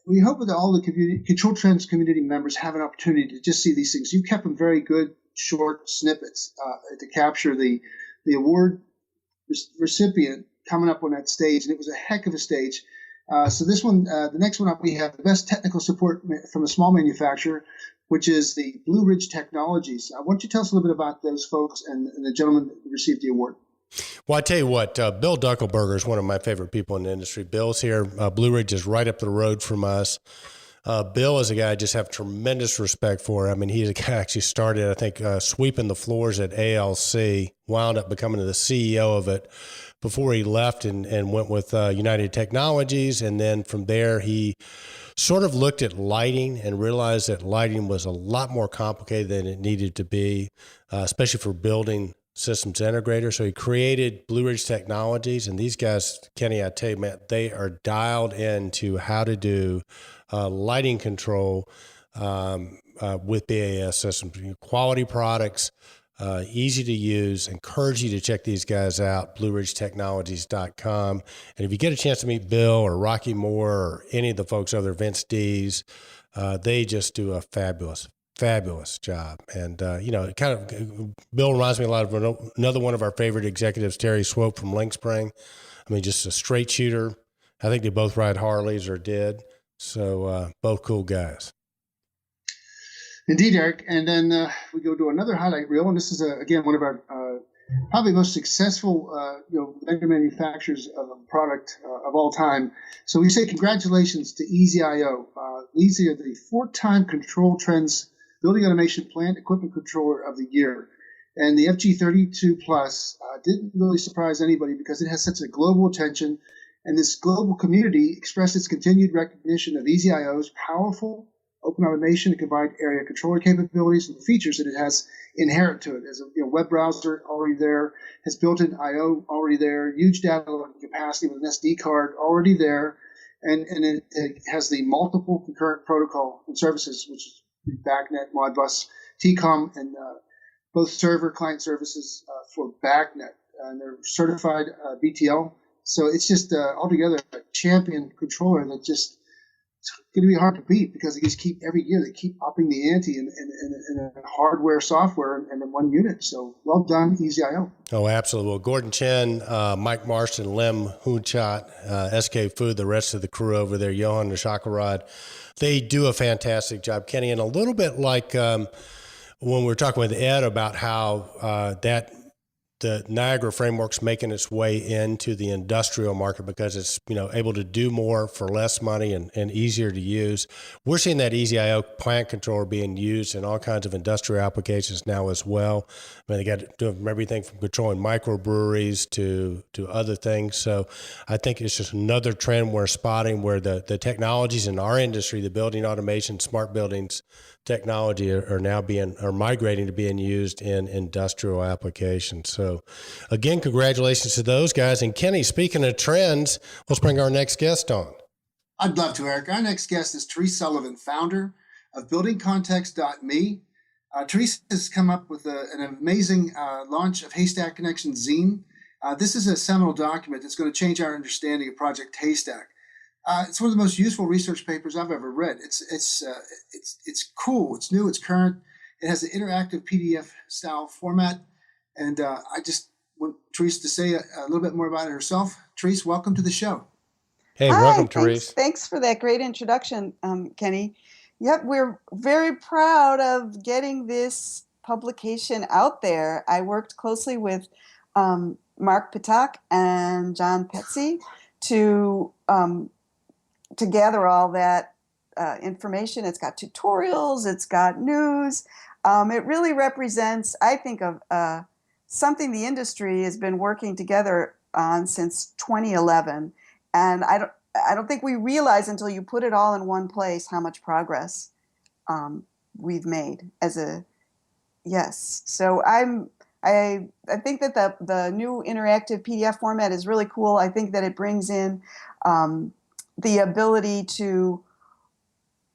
We hope that all the Control Trends community members have an opportunity to just see these things. You've kept them very good, short snippets to capture the award recipient coming up on that stage, and it was a heck of a stage. So this one, the next one up, we have the best technical support from a small manufacturer, which is the Blue Ridge Technologies. Why don't you tell us a little bit about those folks and the gentleman who received the award? Well, I tell you what, Bill Duckelberger is one of my favorite people in the industry. Bill's here. Blue Ridge is right up the road from us. Bill is a guy I just have tremendous respect for. I mean, he's a guy actually started, I think, sweeping the floors at ALC, wound up becoming the CEO of it before he left and went with United Technologies. And then from there, he sort of looked at lighting and realized that lighting was a lot more complicated than it needed to be, especially for building systems integrator. So he created Blue Ridge Technologies. And these guys, Kenny, I tell you, man, they are dialed into how to do lighting control with BAS systems, quality products, easy to use. Encourage you to check these guys out, BlueRidgeTechnologies.com. And if you get a chance to meet Bill or Rocky Moore or any of the folks over there, Vince Dees, they just do a fabulous job. And, Bill reminds me a lot of another one of our favorite executives, Terry Swope from Linkspring. I mean, just a straight shooter. I think they both ride Harleys or did. So both cool guys. Indeed, Eric. And then we go to another highlight reel, and this is again one of our probably most successful vendor manufacturers of a product of all time. So we say congratulations to EasyIO. Easy are the 4-time Control Trends Building Automation Plant Equipment Controller of the Year. And the FG32 Plus didn't really surprise anybody because it has such a global attention. And this global community expressed its continued recognition of EasyIO's powerful open automation and combined area controller capabilities and the features that it has inherent to it. As a web browser already there, has built-in I/O already there, huge data capacity with an SD card already there, and it has the multiple concurrent protocol and services, which is BACnet, Modbus, TCOM, and both server client services for BACnet. And they're certified BTL. So it's just altogether a champion controller that just it's going to be hard to beat because every year they keep upping the ante in hardware, software, and in one unit. So well done, EasyIO. Oh, absolutely. Well, Gordon Chen, Mike Marston, Lim Hunchat, SK Food, the rest of the crew over there, Johan Nishakarad, they do a fantastic job, Kenny. And a little bit like when we were talking with Ed about how the Niagara framework's making its way into the industrial market because it's able to do more for less money and easier to use. We're seeing that EasyIO plant controller being used in all kinds of industrial applications now as well. I mean, they got to do everything from controlling microbreweries to other things. So I think it's just another trend we're spotting where the technologies in our industry, the building automation, smart buildings technology are migrating to being used in industrial applications. So again, congratulations to those guys. And Kenny, speaking of trends, let's bring our next guest on. I'd love to, Eric. Our next guest is Therese Sullivan, founder of BuildingContext.me. Therese has come up with an amazing launch of Haystack Connection Zine. This is a seminal document that's going to change our understanding of Project Haystack. It's one of the most useful research papers I've ever read. It's cool. It's new. It's current. It has an interactive PDF style format, and I just want Therese to say a little bit more about it herself. Therese, welcome to the show. Hey, Hi, welcome, Therese. Thanks for that great introduction, Kenny. Yep, we're very proud of getting this publication out there. I worked closely with Mark Patak and John Petsy to gather all that information. It's got tutorials, it's got news. It really represents, I think, of something the industry has been working together on since 2011. And I don't think we realize until you put it all in one place how much progress we've made yes. So I think that the new interactive PDF format is really cool. I think that it brings in the ability to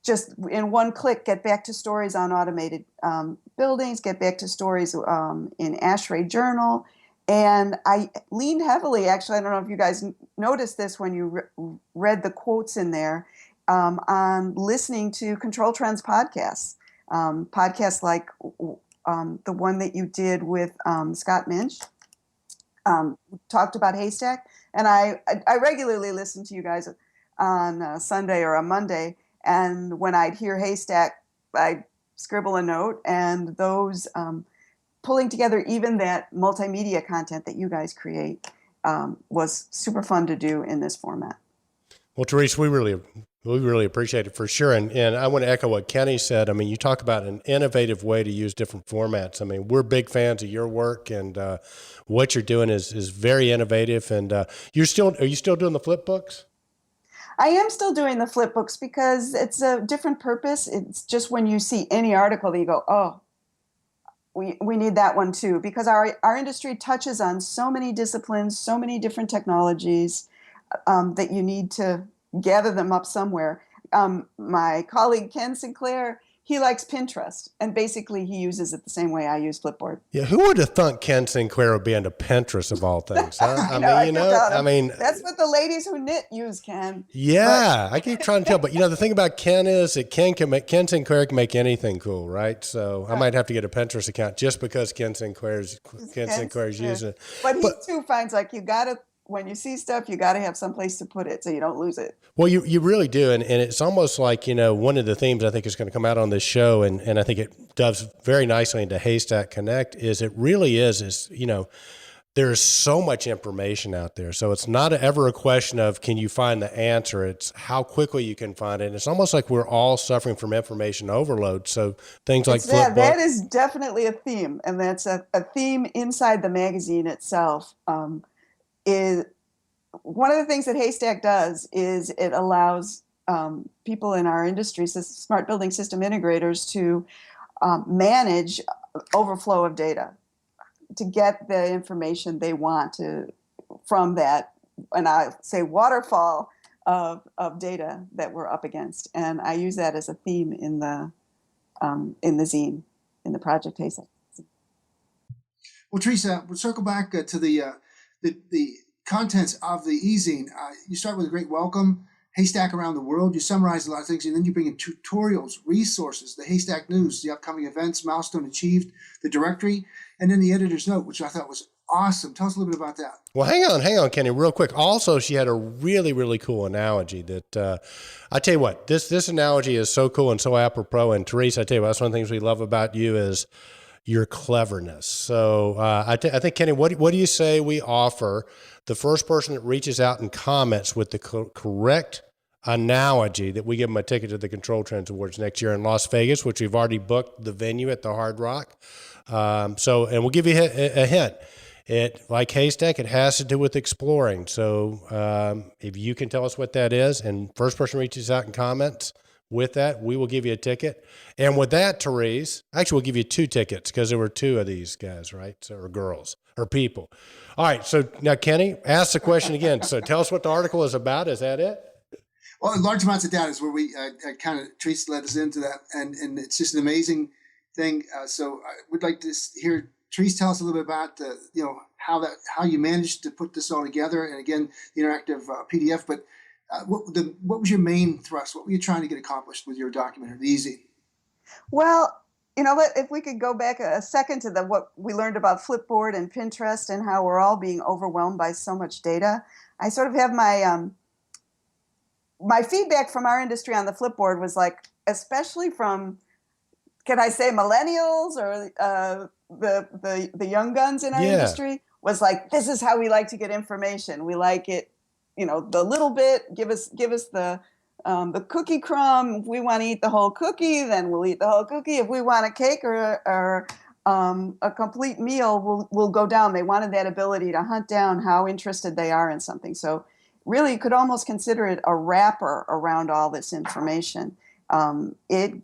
just in one click get back to stories on automated buildings, get back to stories in ASHRAE Journal. And I leaned heavily, actually, I don't know if you guys noticed this when you read the quotes in there, on listening to ControlTrends podcasts. Podcasts like the one that you did with Scott Muench, talked about Haystack. And I regularly listen to you guys on a Sunday or a Monday. And when I'd hear Haystack, I'd scribble a note, and those pulling together even that multimedia content that you guys create was super fun to do in this format. Well, Therese, we really appreciate it for sure. And I want to echo what Kenny said. I mean, you talk about an innovative way to use different formats. I mean, we're big fans of your work, and what you're doing is very innovative. And are you still doing the flip books? I am still doing the flip books because it's a different purpose. It's just when you see any article that you go, oh, we need that one too, because our industry touches on so many disciplines, so many different technologies that you need to gather them up somewhere. My colleague Ken Sinclair, he likes Pinterest, and basically he uses it the same way I use Flipboard. Yeah, who would have thought Ken Sinclair would be into Pinterest of all things? Huh? I mean, that's what the ladies who knit use, Ken. Yeah, I keep trying to tell, but the thing about Ken is that Ken Sinclair can make anything cool, right? So I might have to get a Pinterest account just because Ken Sinclair's using it. But he too finds like when you see stuff, you got to have some place to put it so you don't lose it. Well, you really do. And it's almost like, one of the themes I think is going to come out on this show, and I think it does very nicely into Haystack Connect, is it really is there's so much information out there. So it's not ever a question of can you find the answer? It's how quickly you can find it. And it's almost like we're all suffering from information overload. So things like Flipbook. That is definitely a theme. And that's a theme inside the magazine itself. Is one of the things that Haystack does is it allows people in our industry, smart building system integrators, to manage overflow of data, to get the information they want from that, and I say waterfall of data that we're up against. And I use that as a theme in the zine, in the Project Haystack. Well, Teresa, we'll circle back to the contents of the e-zine. You start with a great welcome, Haystack around the world. You summarize a lot of things, and then you bring in tutorials, resources, the Haystack news, the upcoming events, milestone achieved, the directory, and then the editor's note, which I thought was awesome. Tell us a little bit about that. Well, hang on, Kenny, real quick. Also, she had a really, really cool analogy that I tell you what, this analogy is so cool and so apropos. And Therese, I tell you what, that's one of the things we love about you is your cleverness. So I think, Kenny, what do you say we offer the first person that reaches out and comments with the correct analogy that we give them a ticket to the ControlTrends Awards next year in Las Vegas, which we've already booked the venue at the Hard Rock. And we'll give you a hint. Like Haystack, it has to do with exploring. So if you can tell us what that is, and first person reaches out and comments with that, we will give you a ticket. And with that, Therese, actually we'll give you 2 tickets because there were 2 of these guys, right? So, or girls or people. All right. So now, Kenny, ask the question again. So tell us what the article is about. Is that it? Well, large amounts of data is where we kind of Therese led us into that, and it's just an amazing thing. So I would like to hear Therese tell us a little bit about how you managed to put this all together, and again the interactive PDF. But what was your main thrust? What were you trying to get accomplished with your document, or the Easy? Well, if we could go back a second to what we learned about Flipboard and Pinterest and how we're all being overwhelmed by so much data. I sort of have my feedback from our industry on the Flipboard was like, especially from, can I say millennials or the young guns in our industry, was like, this is how we like to get information. We like it, the little bit, give us the cookie crumb. If we want to eat the whole cookie, then we'll eat the whole cookie. If we want a cake or a complete meal, we'll go down. They wanted that ability to hunt down how interested they are in something. So really, you could almost consider it a wrapper around all this information. It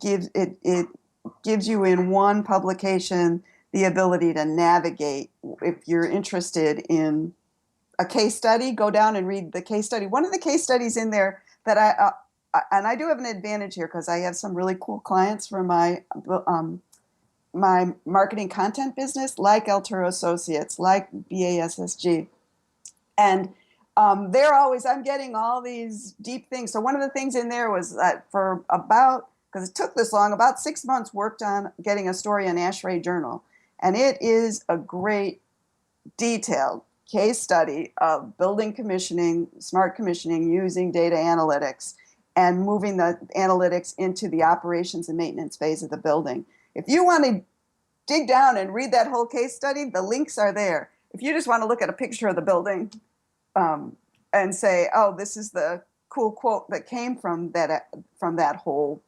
gives you in one publication the ability to navigate. If you're interested in a case study, go down and read the case study. One of the case studies in there that I do have an advantage here because I have some really cool clients for my marketing content business, like Alturo Associates, like BASSG. And I'm getting all these deep things. So one of the things in there was that because it took this long, about 6 months worked on getting a story in ASHRAE Journal. And it is a great detailed case study of building commissioning, smart commissioning, using data analytics, and moving the analytics into the operations and maintenance phase of the building. If you want to dig down and read that whole case study, the links are there. If you just want to look at a picture of the building and say, oh, this is the cool quote that came from that whole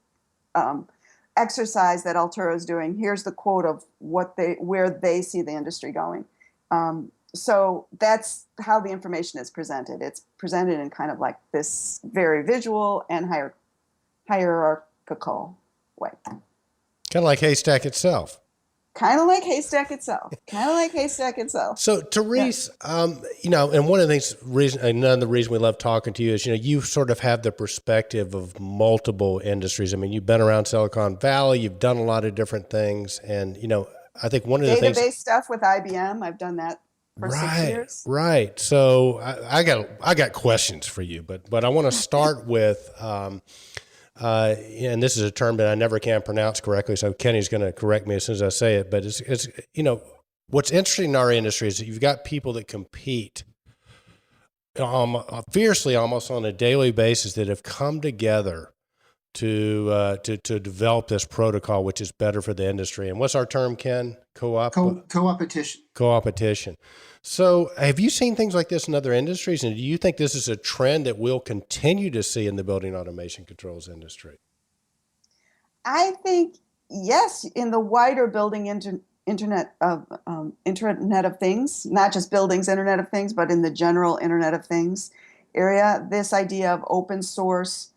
exercise that Alturo is doing, here's the quote of where they see the industry going. So that's how the information is presented. It's presented in kind of like this very visual and hierarchical way. Kind of like Haystack itself. Kind of like Haystack itself. So, Therese, and one of the reason we love talking to you is, you sort of have the perspective of multiple industries. I mean, you've been around Silicon Valley, you've done a lot of different things, and I think one of the things, database stuff with IBM, I've done that for 6 years. Right. So I got questions for you, but I want to start with. And this is a term that I never can pronounce correctly, so Kenny's going to correct me as soon as I say it. But it's what's interesting in our industry is that you've got people that compete fiercely, almost on a daily basis, that have come together to develop this protocol, which is better for the industry. And what's our term, Ken? Co-opetition. Co-opetition. So have you seen things like this in other industries? And do you think this is a trend that we'll continue to see in the building automation controls industry? I think, yes, in the wider building Internet of Things, not just buildings, Internet of Things, but in the general Internet of Things area, this idea of open source,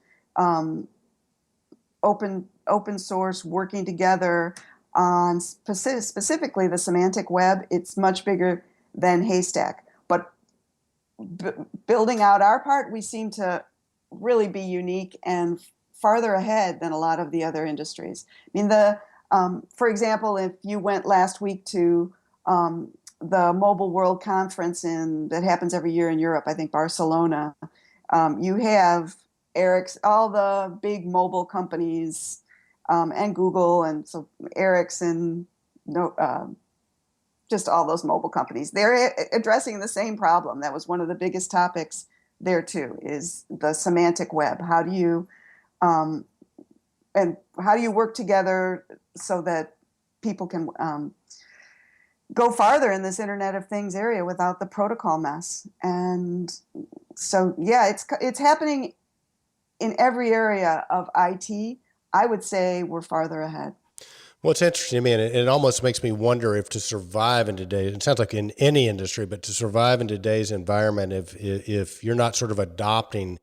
working together on specifically the semantic web, it's much bigger than Haystack. But building out our part, we seem to really be unique and farther ahead than a lot of the other industries. I mean, for example, if you went last week to the Mobile World Conference that happens every year in Europe, I think Barcelona, you have ACREX, all the big mobile companies, and Google, and so ACREX and just all those mobile companies. They're addressing the same problem. That was one of the biggest topics there too, is the semantic web. How do you work together so that people can go farther in this Internet of Things area without the protocol mess? And so, yeah, it's happening in every area of IT. I would say we're farther ahead. Well, it's interesting to me, and it almost makes me wonder if to survive in today's, it sounds like in any industry, but to survive in today's environment, if you're not sort of adopting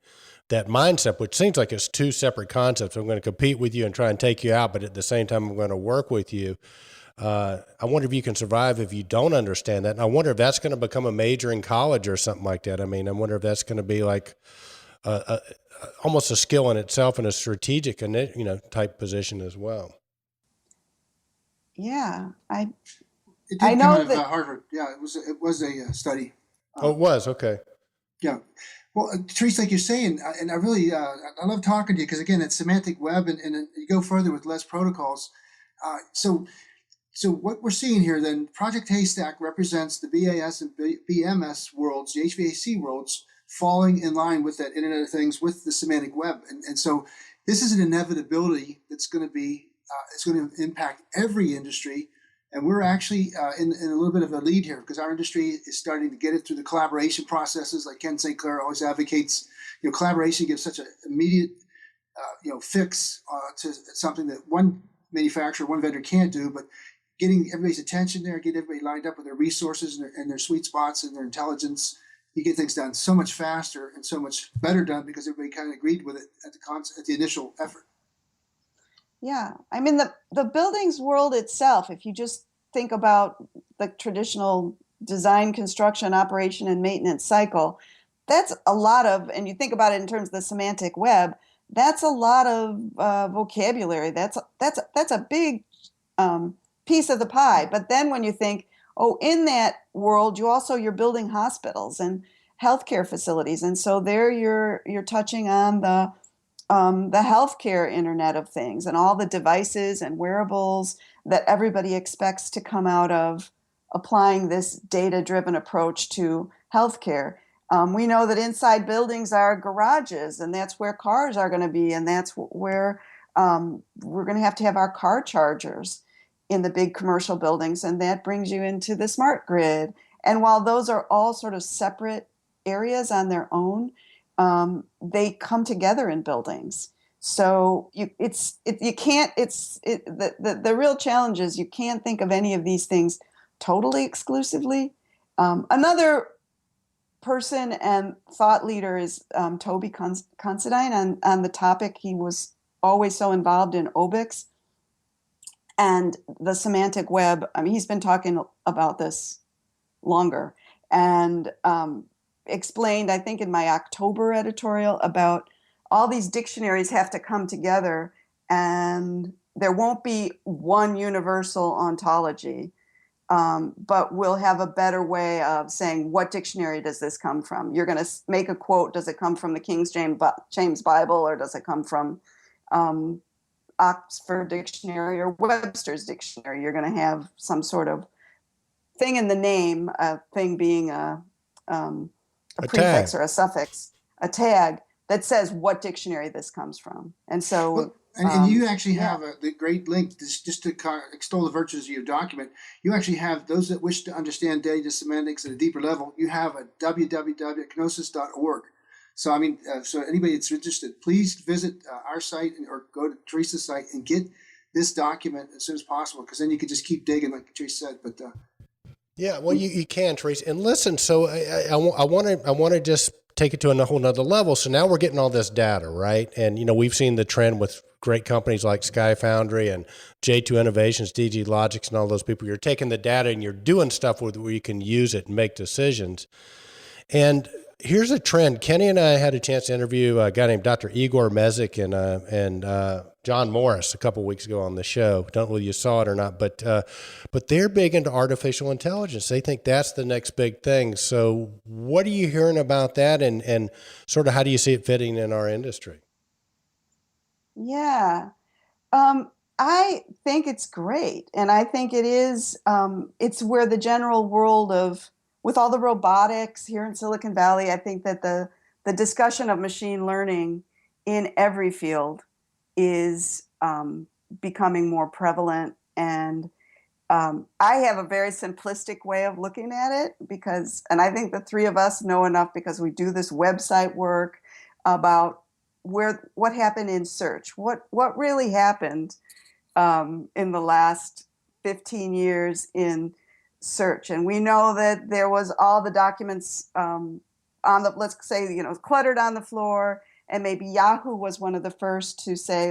that mindset, which seems like it's two separate concepts. I'm going to compete with you and try and take you out, but at the same time, I'm going to work with you. I wonder if you can survive if you don't understand that. And I wonder if that's going to become a major in college or something like that. I mean, I wonder if that's going to be like almost a skill in itself and a strategic, type position as well. Yeah, It did I come know out of that Harvard. Yeah, it was a study. Oh, it was, okay. Yeah. Well, Therese, like you're saying, and I really, I love talking to you because, again, it's semantic web, and you go further with less protocols. So what we're seeing here then, Project Haystack represents the BAS and BMS worlds, the HVAC worlds, falling in line with that Internet of Things with the semantic web. And so this is an inevitability that's going to be, it's going to impact every industry. And we're actually in a little bit of a lead here because our industry is starting to get it through the collaboration processes. Like Ken St. Clair always advocates, collaboration gives such an immediate, fix to something that one manufacturer, one vendor can't do, but getting everybody's attention there, get everybody lined up with their resources and their sweet spots and their intelligence, you get things done so much faster and so much better done because everybody kind of agreed with it at the initial effort. Yeah, I mean, the buildings world itself, if you just think about the traditional design, construction, operation, and maintenance cycle, that's a lot of, and you think about it in terms of the semantic web, that's a lot of vocabulary. That's a big piece of the pie. But then when you think, in that world, you're building hospitals and healthcare facilities, and so there you're touching on the healthcare Internet of Things and all the devices and wearables that everybody expects to come out of applying this data-driven approach to healthcare. We know that inside buildings are garages, and that's where cars are going to be, and that's where we're going to have our car chargers in the big commercial buildings, and that brings you into the smart grid. And while those are all sort of separate areas on their own, they come together in buildings. So the real challenge is you can't think of any of these things totally exclusively. Another person and thought leader is Toby Considine on the topic. He was always so involved in OBIX and the semantic web. I mean, he's been talking about this longer and explained, I think in my October editorial, about all these dictionaries have to come together and there won't be one universal ontology, but we'll have a better way of saying, what dictionary does this come from? You're going to make a quote. Does it come from the King James Bible, or does it come from Oxford Dictionary or Webster's Dictionary? You're going to have some sort of thing in the name, a thing being a prefix or a suffix, a tag that says what dictionary this comes from. And so, well, and you actually have the great link just to extol the virtues of your document. You actually have those that wish to understand data semantics at a deeper level. You have a www.kenosis.org. So, I mean, so anybody that's interested, please visit our site or go to Theresa's site and get this document as soon as possible, because then you can just keep digging, like Therese said. But yeah, well, you can, Therese. And listen, so I want to just take it to a whole nother level. So now we're getting all this data, right? And, we've seen the trend with great companies like Sky Foundry and J2 Innovations, DG Logics, and all those people. You're taking the data and you're doing stuff where you can use it and make decisions. And here's a trend. Kenny and I had a chance to interview a guy named Dr. Igor Mezic and John Morris a couple of weeks ago on the show. Don't know if you saw it or not, but they're big into artificial intelligence. They think that's the next big thing. So what are you hearing about that, and sort of how do you see it fitting in our industry? Yeah. I think it's great. And I think it is, it's where the general world of, with all the robotics here in Silicon Valley, I think that the discussion of machine learning in every field is becoming more prevalent. And I have a very simplistic way of looking at it and I think the three of us know enough because we do this website work about what happened in search, what really happened in the last 15 years in search. And we know that there was all the documents let's say, cluttered on the floor, and maybe Yahoo was one of the first to say,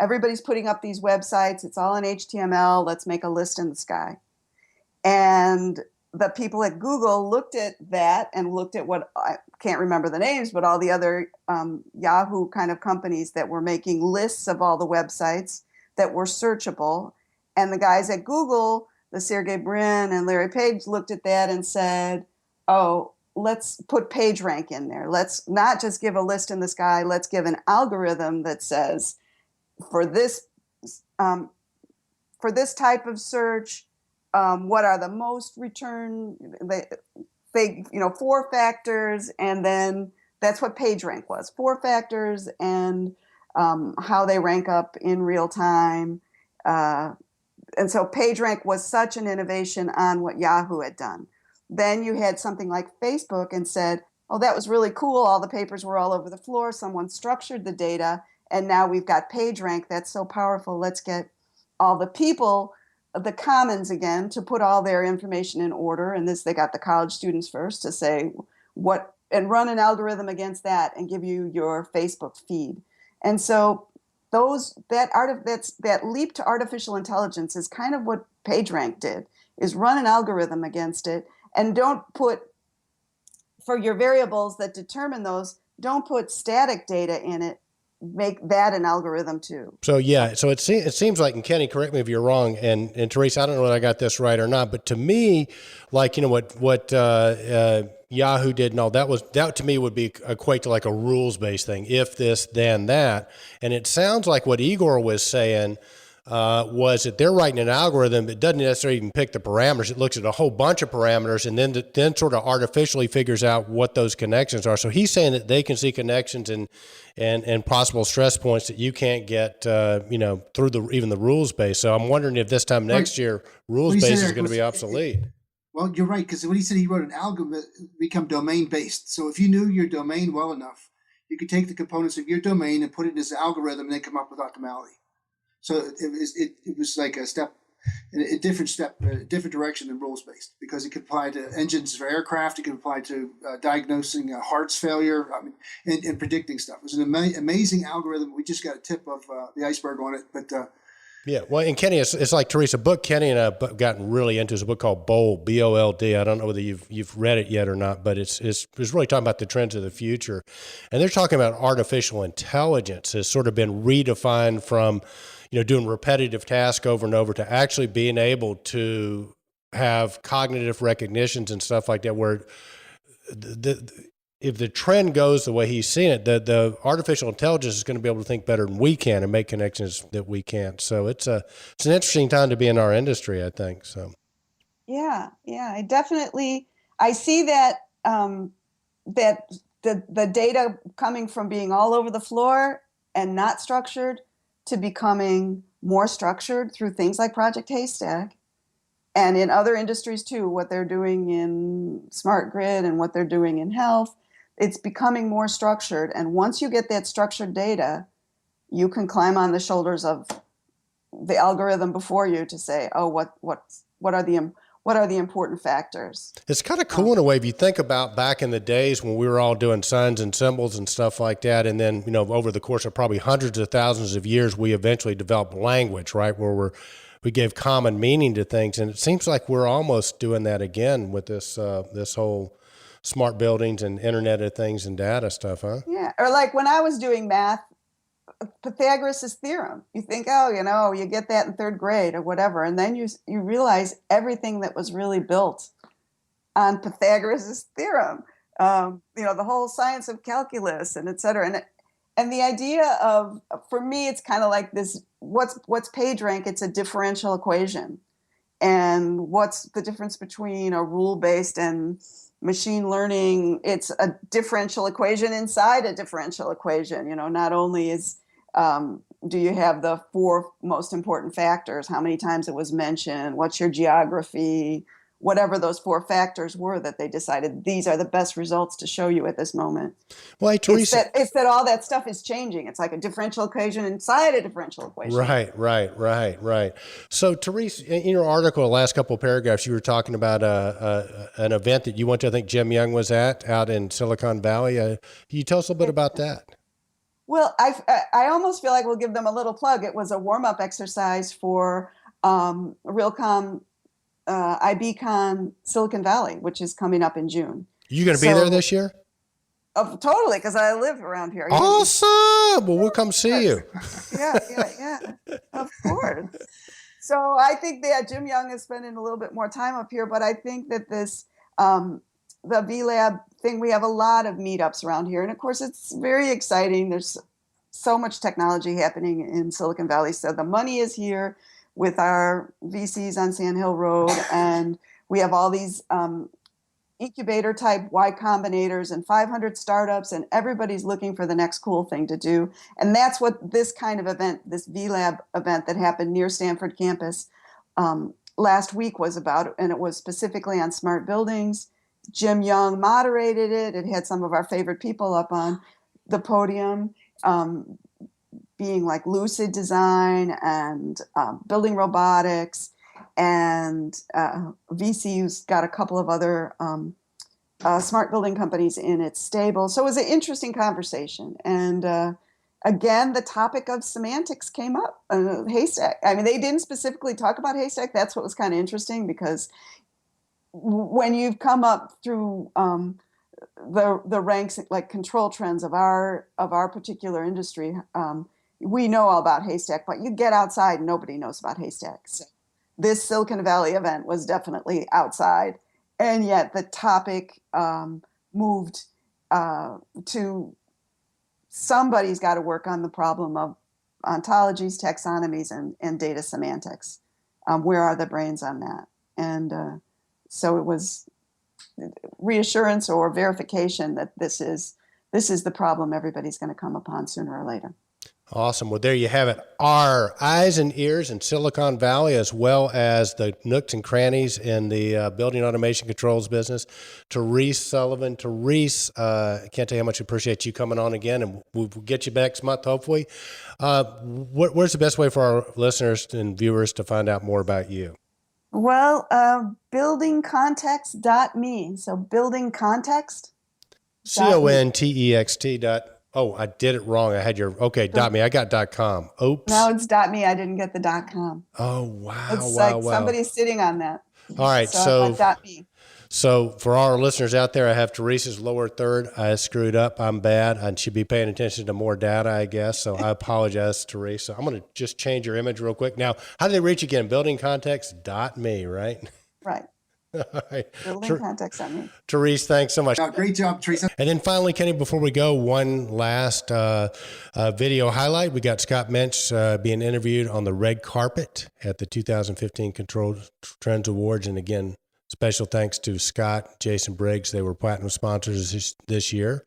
everybody's putting up these websites, it's all in HTML, let's make a list in the sky. And the people at Google looked at that and looked at what, I can't remember the names, but all the other Yahoo kind of companies that were making lists of all the websites that were searchable. And the guys at Google, the Sergey Brin and Larry Page, looked at that and said, oh, let's put PageRank in there. Let's not just give a list in the sky. Let's give an algorithm that says, for this type of search, what are the most return, they 4 factors, and then that's what PageRank was, 4 factors and how they rank up in real time. And so PageRank was such an innovation on what Yahoo had done. Then you had something like Facebook and said, oh, that was really cool. All the papers were all over the floor. Someone structured the data. And now we've got PageRank. That's so powerful. Let's get all the people, the commons again, to put all their information in order. And they got the college students first to say what, and run an algorithm against that and give you your Facebook feed. And so that leap to artificial intelligence is kind of what PageRank did, is run an algorithm against it, and don't put, for your variables that determine those, don't put static data in it. Make that an algorithm too. So yeah, so it seems like, and Kenny, correct me if you're wrong, and Therese, I don't know whether I got this right or not, but to me, like, what Yahoo did and all that to me would be equate to like a rules-based thing. If this, then that. And it sounds like what Igor was saying was that they're writing an algorithm that doesn't necessarily even pick the parameters. It looks at a whole bunch of parameters and then sort of artificially figures out what those connections are. So he's saying that they can see connections and possible stress points that you can't get, through even the rules base. So I'm wondering if this time next year, rules base is going to be obsolete. Well, you're right, because when he said he wrote an algorithm, become domain-based. So if you knew your domain well enough, you could take the components of your domain and put it in this algorithm and then come up with optimality. So it was like a different direction than rules-based, because it could apply to engines for aircraft. It could apply to diagnosing heart's failure, and predicting stuff. It was an amazing algorithm. We just got a tip of the iceberg on it, but yeah. Well, and Kenny, it's like Therese, a book Kenny and I have gotten really into is a book called Bold, B-O-L-D. I don't know whether you've read it yet or not, but it's really talking about the trends of the future. And they're talking about artificial intelligence has sort of been redefined from, doing repetitive tasks over and over to actually being able to have cognitive recognitions and stuff like that, where if the trend goes the way he's seeing it, the artificial intelligence is going to be able to think better than we can and make connections that we can't. So it's an interesting time to be in our industry, I think. So yeah, I see that that the data coming from being all over the floor and not structured to becoming more structured through things like Project Haystack, and in other industries too, what they're doing in smart grid and what they're doing in health. It's becoming more structured. And once you get that structured data, you can climb on the shoulders of the algorithm before you to say, oh, what are the important factors? It's kind of cool in a way if you think about back in the days when we were all doing signs and symbols and stuff like that. And then, over the course of probably hundreds of thousands of years, we eventually developed language, right? Where we gave common meaning to things. And it seems like we're almost doing that again with this whole smart buildings and Internet of Things and data stuff, huh? Yeah. Or like when I was doing math, Pythagoras' theorem. You think, you get that in 3rd grade or whatever. And then you realize everything that was really built on Pythagoras' theorem, the whole science of calculus and et cetera. And the idea of, for me, it's kind of like this, what's PageRank? It's a differential equation. And what's the difference between a rule-based and machine learning? It's a differential equation inside a differential equation. Not only do you have the 4 most important factors, how many times it was mentioned, what's your geography, whatever those 4 factors were that they decided these are the best results to show you at this moment. Well, hey, Teresa, it's that all that stuff is changing. It's like a differential equation inside a differential equation. Right. So, Therese, in your article, the last couple of paragraphs, you were talking about an event that you went to, I think Jim Young was at, out in Silicon Valley. Can you tell us a little bit about that? Well, I almost feel like we'll give them a little plug. It was a warm-up exercise for Realcomm IBCon Silicon Valley, which is coming up in June. You going to be there this year? Oh, totally, because I live around here. Awesome. Well, we'll come see you. Yeah. Of course. So I think that Jim Young is spending a little bit more time up here, but I think that this, the VLab thing, we have a lot of meetups around here. And of course, it's very exciting. There's so much technology happening in Silicon Valley. So the money is here with our VCs on Sand Hill Road. And we have all these incubator type Y Combinators and 500 startups, and everybody's looking for the next cool thing to do. And that's what this kind of event, this VLab event that happened near Stanford campus last week was about. And it was specifically on smart buildings. Jim Young moderated it. It had some of our favorite people up on the podium, being like Lucid Design and Building Robotics. And VCU's got a couple of other smart building companies in its stable. So it was an interesting conversation. And again, the topic of semantics came up. Haystack. I mean, they didn't specifically talk about Haystack. That's what was kind of interesting, because when you've come up through the ranks, like ControlTrends of our particular industry, we know all about Haystack, but you get outside and nobody knows about Haystack. So this Silicon Valley event was definitely outside, and yet the topic moved to somebody's got to work on the problem of ontologies, taxonomies, and data semantics. Where are the brains on that? And so it was reassurance or verification that this is the problem everybody's going to come upon sooner or later. Awesome. Well, there you have it. Our eyes and ears in Silicon Valley, as well as the nooks and crannies in the building automation controls business. Therese Sullivan. Therese, I can't tell you how much I appreciate you coming on again, and we'll get you next month, hopefully. Where's the best way for our listeners and viewers to find out more about you? Well, buildingcontext.me. So building context. CONTEXT. Oh, I did it wrong. I had your, .me. I got .com. Oops. No, it's .me. I didn't get the .com. Oh, wow. It's somebody's sitting on that. All right. So .me. So for our listeners out there, I have Therese's lower third. I screwed up. I'm bad. I should be paying attention to more data, I guess. So I apologize, Therese. So I'm going to just change your image real quick. Now, how do they reach again? Buildingcontext.me, right? Right. All right. Buildingcontext.me. Therese, thanks so much. Great job, Teresa. And then finally, Kenny, before we go, one last video highlight. We got Scott Muench being interviewed on the red carpet at the 2015 ControlTrends Awards. And again, special thanks to Scott, Jason Briggs. They were platinum sponsors this year.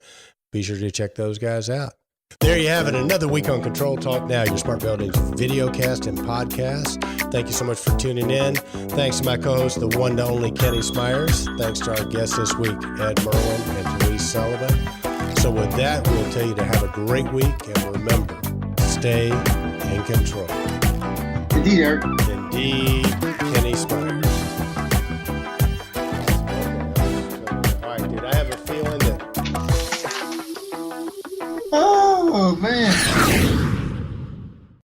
Be sure to check those guys out. There you have it. Another week on Control Talk Now, your Smart Buildings VideoCast and Podcast. Thank you so much for tuning in. Thanks to my co-host, the one to only Kenny Smyers. Thanks to our guests this week, Ed Merwin and Therese Sullivan. So with that, we'll tell you to have a great week. And remember, stay in control. Indeed, Eric. Indeed, Kenny Smyers.